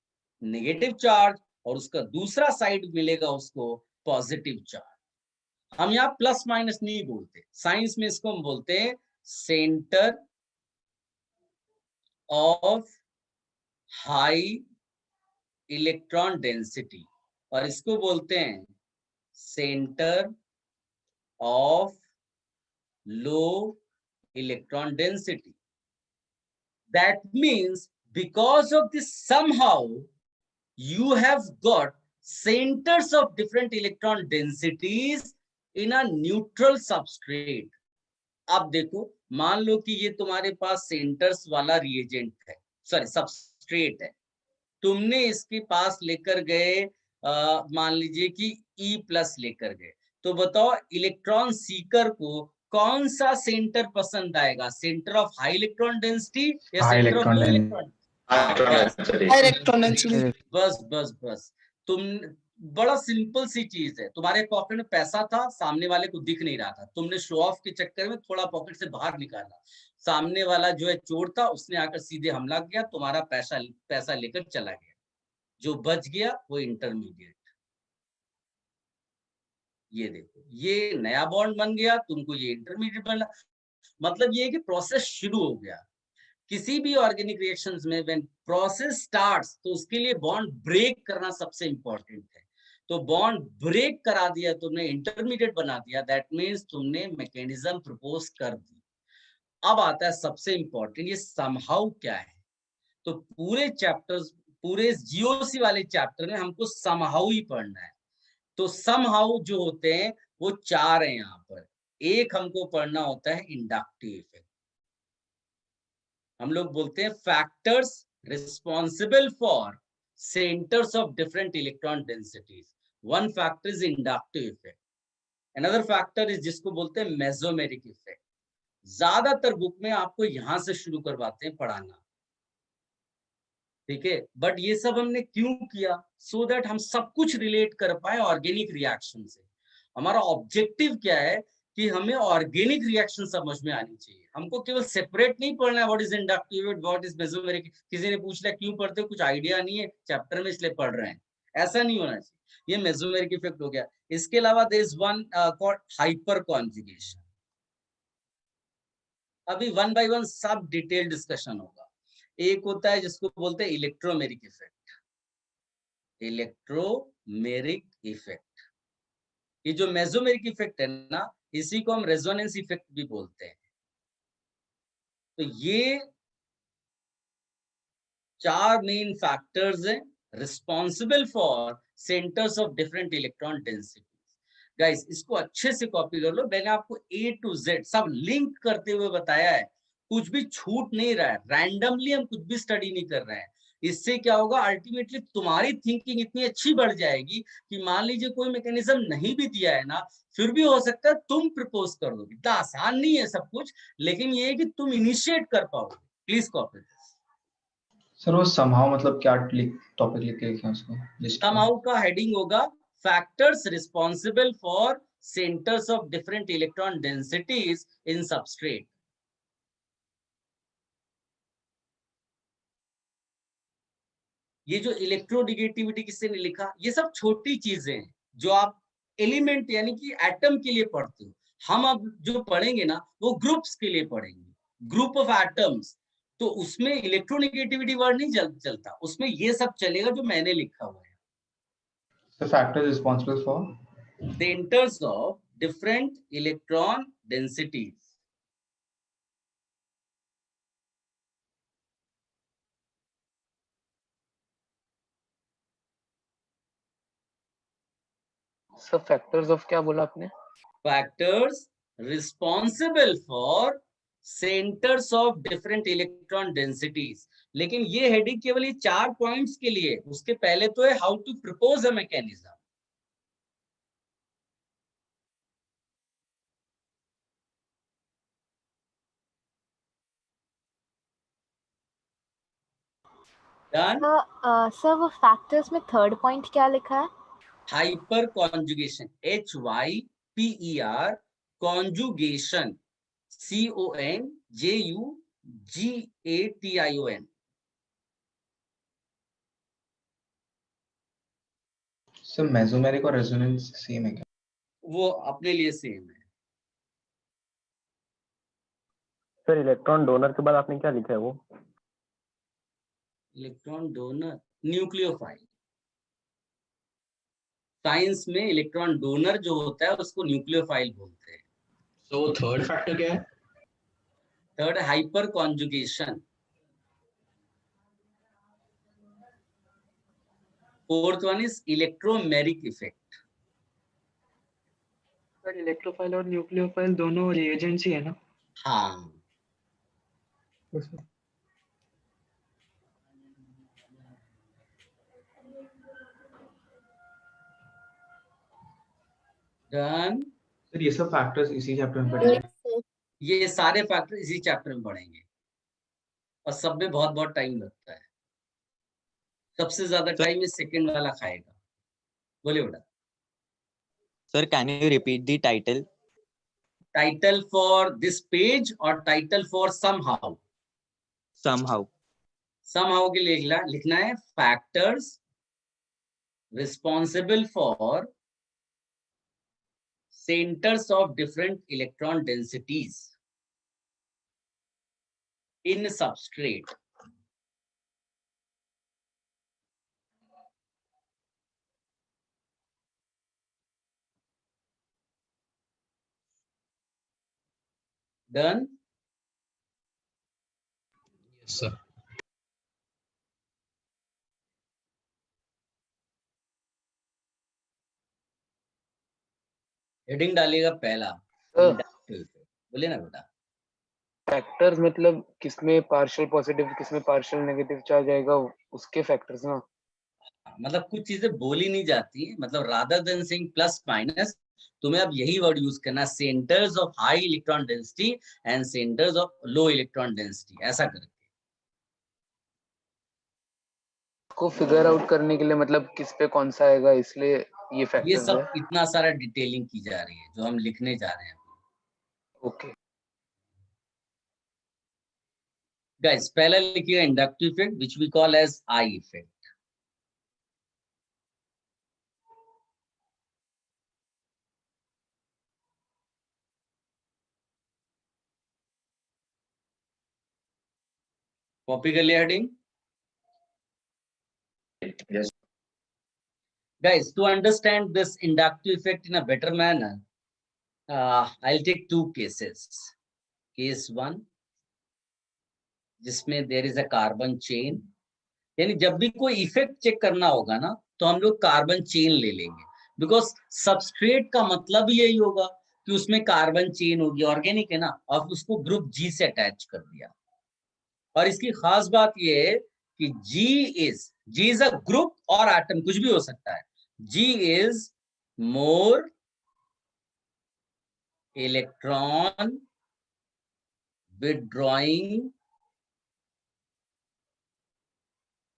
negative charge और उसका दूसरा साइड मिलेगा उसको पॉजिटिव चार्ज। हम यहाँ प्लस माइनस नहीं बोलते, साइंस में इसको हम बोलते हैं centre of high electron density, और इसको बोलते हैं centre of low electron density. That means because of this somehow you have got centers of different electron densities in a neutral substrate. अब देखो, मान लो कि ये तुम्हारे पास सेंटर्स वाला रिएजेंट है, सॉरी सबस्ट्रेट है, तुमने इसके पास लेकर गए मान लीजिए कि E+ लेकर गए, तो बताओ इलेक्ट्रॉन सीकर को कौन सा सेंटर पसंद आएगा, centre of high electron density या centre of low electron density? बस बस बस, तुम बड़ा सिंपल सी चीज है, तुम्हारे पॉकेट में पैसा था, सामने वाले को दिख नहीं रहा था, तुमने शो ऑफ के चक्कर में थोड़ा पॉकेट से बाहर निकाला, सामने वाला जो है चोर था, उसने आकर सीधे हमला किया, तुम्हारा पैसा लेकर चला गया, जो बच गया वो इंटरमीडिएट। ये देखो, ये नया बॉन्ड बन गया, तुमको ये इंटरमीडिएट बना, मतलब ये है कि प्रोसेस शुरू हो गया। किसी भी ऑर्गेनिक रिएक्शंस में व्हेन प्रोसेस स्टार्ट्स, तो उसके लिए बॉन्ड ब्रेक करना सबसे इंपॉर्टेंट है। तो बॉन्ड ब्रेक करा दिया तुमने, इंटरमीडिएट बना दिया, दैट मीन्स तुमने मैकेनिज्म प्रपोज कर दी। अब आता है सबसे इंपॉर्टेंट, ये समहाउ क्या है। तो पूरे चैप्टर्स, पूरे जीओसी वाले चैप्टर में हमको समहाउ ही पढ़ना है। तो समहाउ जो होते हैं वो 4 है यहाँ पर। एक हमको पढ़ना होता है इंडक्टिव इफेक्ट, हम लोग बोलते हैं factors responsible for centers of different electron densities. One factor is inductive effect. Another factor is जिसको बोलते हैं mesomeric effect. ज्यादातर बुक में आपको यहां से शुरू करवाते हैं पढ़ाना, ठीक है, बट ये सब हमने क्यों किया, so that हम सब कुछ रिलेट कर पाए ऑर्गेनिक रिएक्शन से। हमारा ऑब्जेक्टिव क्या है कि हमें ऑर्गेनिक रिएक्शन समझ में आनी चाहिए, हमको केवल सेपरेट नहीं पढ़ना है, what is inductive, what is mesomeric. किसी ने पूछ लिया क्यों पढ़ते हो, कुछ आइडिया नहीं है चैप्टर में इसलिए पढ़ रहे हैं, ऐसा नहीं होना चाहिए। ये मेसोमेरिक इफेक्ट हो गया। इसके अलावा there is one called hyperconjugation. अभी वन बाय वन सब डिटेल डिस्कशन होगा। एक होता है जिसको बोलते हैं इलेक्ट्रोमेरिक इफेक्ट, इलेक्ट्रोमेरिक इफेक्ट। ये जो मेसोमेरिक इफेक्ट है ना, इसी को हम रेजोनेंस इफेक्ट भी बोलते हैं। तो ये 4 मेन फैक्टर्स हैं responsible for centres of different electron densities. Guys इसको अच्छे से कॉपी कर लो, मैंने आपको A to Z सब लिंक करते हुए बताया है, कुछ भी छूट नहीं रहा है, रैंडमली हम कुछ भी स्टडी नहीं कर रहे हैं। इससे क्या होगा, अल्टीमेटली तुम्हारी थिंकिंग इतनी अच्छी बढ़ जाएगी कि मान लीजिए कोई मैकेनिज्म नहीं भी दिया है ना, फिर भी हो सकता है तुम प्रपोज कर दोगे। इतना आसान नहीं है सब कुछ, लेकिन ये है कि तुम इनिशिएट कर पाओगे। Please copy this. सर वो समहाउ मतलब क्या टॉपिक लिख के लिखें उसको? समहाउ का हेडिंग होगा factors responsible for centres of different electron densities in substrate. ये जो इलेक्ट्रोनेगेटिविटी किसने ने लिखा, ये सब छोटी चीजें हैं जो आप एलिमेंट यानी कि एटम के लिए पढ़ते हो। हम अब जो पढ़ेंगे ना वो ग्रुप्स के लिए पढ़ेंगे, ग्रुप ऑफ एटम्स। तो उसमें इलेक्ट्रोनेगेटिविटी वर्ड नहीं चलता, उसमें ये सब चलेगा जो मैंने लिखा हुआ है। The factor is responsible for centers of different electron densities. Sir factors of क्या बोला आपने? Factors responsible for centres of different electron densities. लेकिन ये हेडिंग केवल ये 4 पॉइंट्स के लिए, उसके पहले तो है how to propose a mechanism. Sir वो फैक्टर्स में थर्ड पॉइंट क्या लिखा है? Hyper conjugation, HYPER conjugation, CONJUGATION। Sir mesomeric और रेजोनेंस सेम है क्या? वो अपने लिए सेम है। सर इलेक्ट्रॉन डोनर के बाद आपने क्या लिखा है वो? Electron donor, nucleophile. साइंस में इलेक्ट्रॉन डोनर जो होता है उसको न्यूक्लियोफाइल बोलते हैं। So थर्ड फैक्टर क्या है? Third hyper conjugation. Fourth one is electromeric effect. Sir electrophile और न्यूक्लियोफाइल दोनों रिएजेंट्स ही है ना? हाँ, डन। सर ये सब फैक्टर्स इसी चैप्टर में पढ़ेंगे? ये सारे फैक्टर इसी चैप्टर में पढ़ेंगे और सब में बहुत बहुत टाइम लगता है। सबसे ज्यादा टाइम इस सेकंड वाला खाएगा। बोलिए बेटा। Sir, can you repeat the title? Title for this page or title for somehow? Somehow. Somehow के लिए लिखना है factors responsible for centers of different electron densities in substrate. Done? Yes, sir. Heading डालिएगा पहला इंडक्टिव इफेक्ट। बोलिए ना बेटा। फैक्टर्स मतलब किसमें पार्शियल पॉजिटिव किसमें पार्शियल नेगेटिव चार्ज आएगा उसके फैक्टर्स ना। मतलब कुछ चीजें बोली नहीं जाती है, मतलब rather than saying plus minus तुम्हें अब यही वर्ड यूज करना, centres of high electron density and centres of low electron density, ऐसा करके को फिगर आउट करने के लिए मतलब किस पे कौन सा आएगा, इसलिए ये फैक्टर्स ये है। सब इतना सारा डिटेलिंग की जा रही है जो हम लिखने जा रहे हैं। ओके गाइस, पहला लिखिएगा inductive effect which we call as I effect. Copy कर लिया heading? Yes. Guys, to understand this inductive effect in a better manner, I'll take two cases. Case 1, जिसमें there is a carbon chain, यानी जब भी कोई इफेक्ट चेक करना होगा ना तो हम लोग कार्बन चेन ले लेंगे, बिकॉज सबस्ट्रेट का मतलब ही यही होगा कि उसमें कार्बन चेन होगी, ऑर्गेनिक है ना, और उसको ग्रुप जी से अटैच कर दिया। और इसकी खास बात यह है कि G इज अ ग्रुप और एटम, कुछ भी हो सकता है। G is more electron withdrawing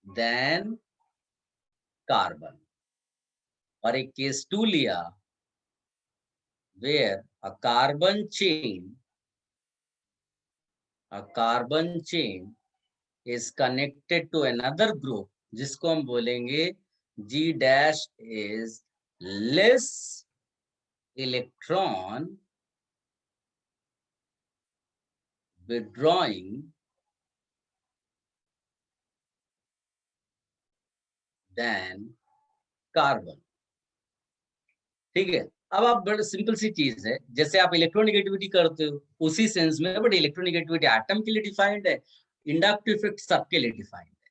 than carbon। और एक केस 2 लिया where a carbon chain is connected to another group जिसको हम बोलेंगे G dash is less electron withdrawing than carbon। ठीक है, अब आप बड़ी सिंपल सी चीज है, जैसे आप इलेक्ट्रोनेगेटिविटी करते हो उसी सेंस में, बट इलेक्ट्रोनेगेटिविटी एटम के लिए डिफाइंड है, इंडक्टिव इफेक्ट सबके लिए डिफाइंड है।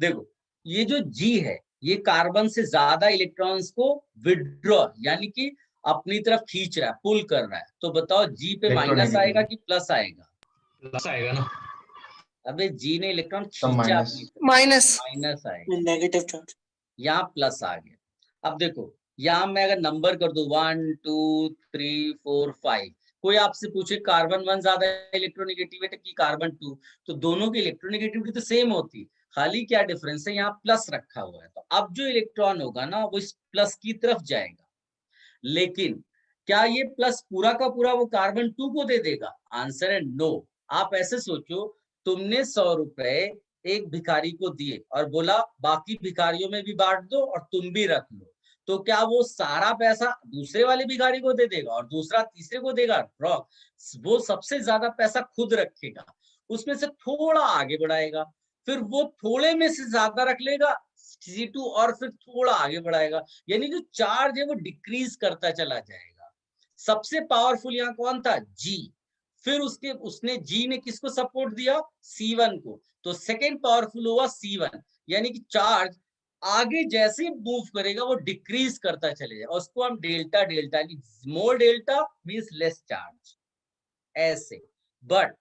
देखो ये जो G है ये कार्बन से ज्यादा इलेक्ट्रॉन्स को विड्रॉ यानी कि अपनी तरफ खींच रहा है, पुल कर रहा है। तो बताओ जी पे माइनस आएगा कि प्लस आएगा? प्लस आएगा ना। अबे जी ने इलेक्ट्रॉन सब खींचा माइनस। अपनी तरफ, माइनस माइनस आएगा। Negative charge. यहाँ प्लस आ गया। अब देखो यहाँ मैं अगर नंबर कर दूं 1 2 3 4 5, कोई आपसे पूछे कार्बन 1 ज्यादा इलेक्ट्रोनेगेटिविटी की कार्बन 2, तो दोनों की इलेक्ट्रोनेगेटिविटी तो सेम होती, खाली क्या डिफरेंस है, यहाँ प्लस रखा हुआ है। तो अब जो इलेक्ट्रॉन होगा ना वो इस प्लस की तरफ जाएगा। लेकिन क्या ये प्लस पूरा का पूरा वो कार्बन 2 को दे देगा? आंसर है नो। आप ऐसे सोचो, तुमने 100 रुपए एक भिखारी को दिए और बोला बाकी भिखारियों में भी बांट दो और तुम भी रख लो, तो क्या वो सारा पैसा दूसरे वाले भिखारी को दे देगा और दूसरा तीसरे को देगा? रॉन्ग। वो सबसे ज्यादा पैसा खुद रखेगा, उसमें से थोड़ा आगे बढ़ाएगा, फिर वो थोड़े में से ज्यादा रख लेगा C2 और फिर थोड़ा आगे बढ़ाएगा, यानी जो चार्ज है वो डिक्रीज करता चला जाएगा। सबसे पावरफुल यहाँ कौन था? जी। फिर उसने जी ने किसको सपोर्ट दिया? C1 को। तो सेकेंड पावरफुल हुआ C1, यानी कि चार्ज आगे जैसे मूव करेगा वो डिक्रीज करता चलेगा। उसको हम डेल्टा डेल्टा, मोर डेल्टा मीन्स लेस चार्ज ऐसे। बट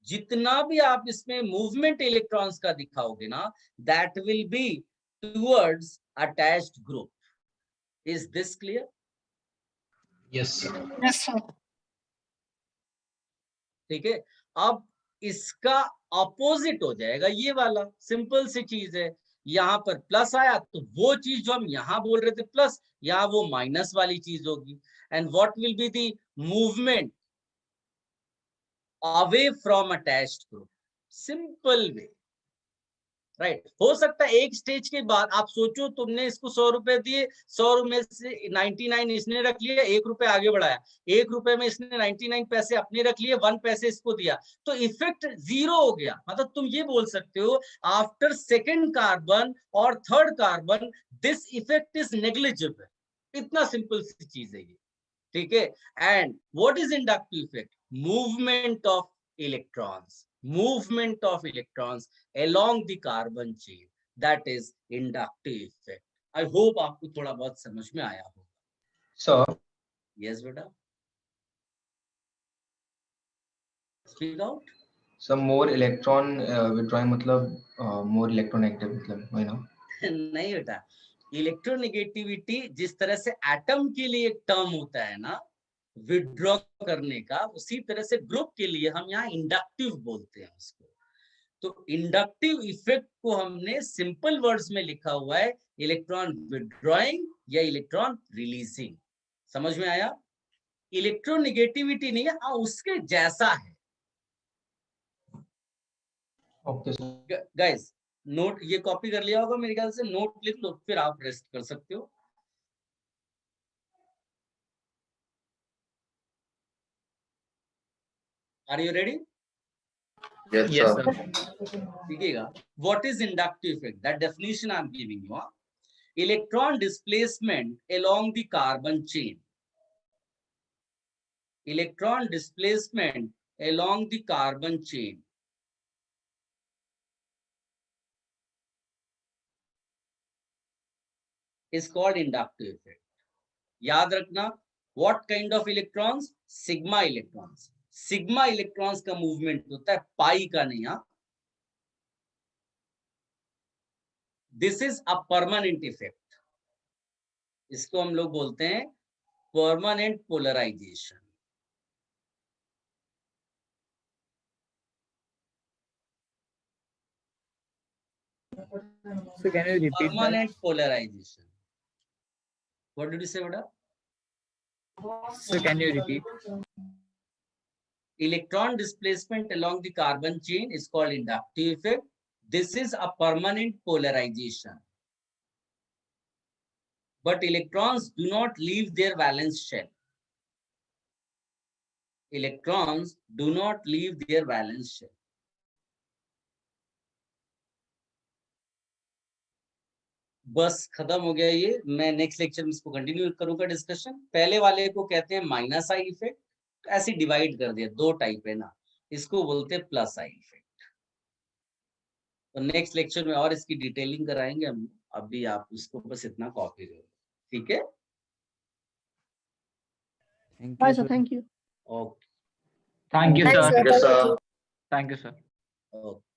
जितना भी आप इसमें मूवमेंट इलेक्ट्रॉन्स का दिखाओगे ना, that will be towards attached group. Is this clear? Yes yes sir. ठीक है। अब इसका अपोजिट हो जाएगा ये वाला, सिंपल सी चीज है। यहाँ पर प्लस आया तो वो चीज जो हम यहाँ बोल रहे थे प्लस, यहाँ वो माइनस वाली चीज होगी। And what will be the movement away from attached group? Simple way, right. हो सकता है एक स्टेज के बाद आप सोचो तुमने इसको 100 रुपए दिए, 100 रुपए से 99 इसने रख लिया, 1 रुपए आगे बढ़ाया, 1 रुपए में इसने 99 पैसे अपने रख लिए, 1 पैसे इसको दिया, तो इफेक्ट 0 हो गया। मतलब तुम ये बोल सकते हो आफ्टर सेकेंड कार्बन और third carbon this effect is negligible. इतना सिंपल सी चीज है ये, ठीक है। And what is inductive effect? Movement of electrons, movement of electrons along the carbon chain, that is inductive effect. I hope आपको थोड़ा बहुत समझ में आया होगा। सर Yes बेटा, speak out. Sir more electron withdrawing मतलब मोर इलेक्ट्रोनेगेटिव मतलब वही ना? नहीं बेटा, इलेक्ट्रोनेगेटिविटी जिस तरह से एटम के लिए एक टर्म होता है ना विड्रॉ करने का, उसी तरह से ग्रुप के लिए हम यहाँ इंडक्टिव बोलते हैं उसको। तो इंडक्टिव इफेक्ट को हमने सिंपल वर्ड्स में लिखा हुआ है इलेक्ट्रॉन विड्रॉइंग या इलेक्ट्रॉन रिलीजिंग। समझ में आया? इलेक्ट्रोनेगेटिविटी नहीं है, उसके जैसा है। Okay sir. गाइस नोट ये कॉपी कर लिया होगा मेरे ख्याल से, नोट लिख लो फिर आप रेस्ट कर सकते हो। Are you ready? Yes, Yes, sir. sir. देखिएगा, what is inductive effect? That definition I'm giving you. Electron displacement along the carbon chain. Electron displacement along the carbon chain is called inductive effect. याद रखना, what kind of electrons? Sigma electrons. Sigma electrons का मूवमेंट होता है, पाई का नहीं। This is a permanent effect, इसको हम लोग बोलते हैं permanent polarisation. So can you repeat that? Permanent polarization. What did you say, beta? So can you repeat? Electron displacement along the carbon chain is called inductive effect. This is a permanent polarization. But electrons do not leave their valence shell. Electrons do not leave their valence shell. बस खत्म हो गया ये। मैं नेक्स्ट लेक्चर में इसको कंटिन्यू करूंगा डिस्कशन। पहले वाले को कहते हैं माइनस आई इफेक्ट, ऐसे डिवाइड कर दिया, दो टाइप है ना, इसको बोलते हैं प्लस आई इफेक्ट। तो नेक्स्ट लेक्चर में और इसकी डिटेलिंग कराएंगे हम। अभी आप उसको बस इतना कॉपी करो, ठीक है? Bye, sir. Thank you. Okay Thank you, Thanks, sir. sir. Thank you. Thank you, sir. Okay.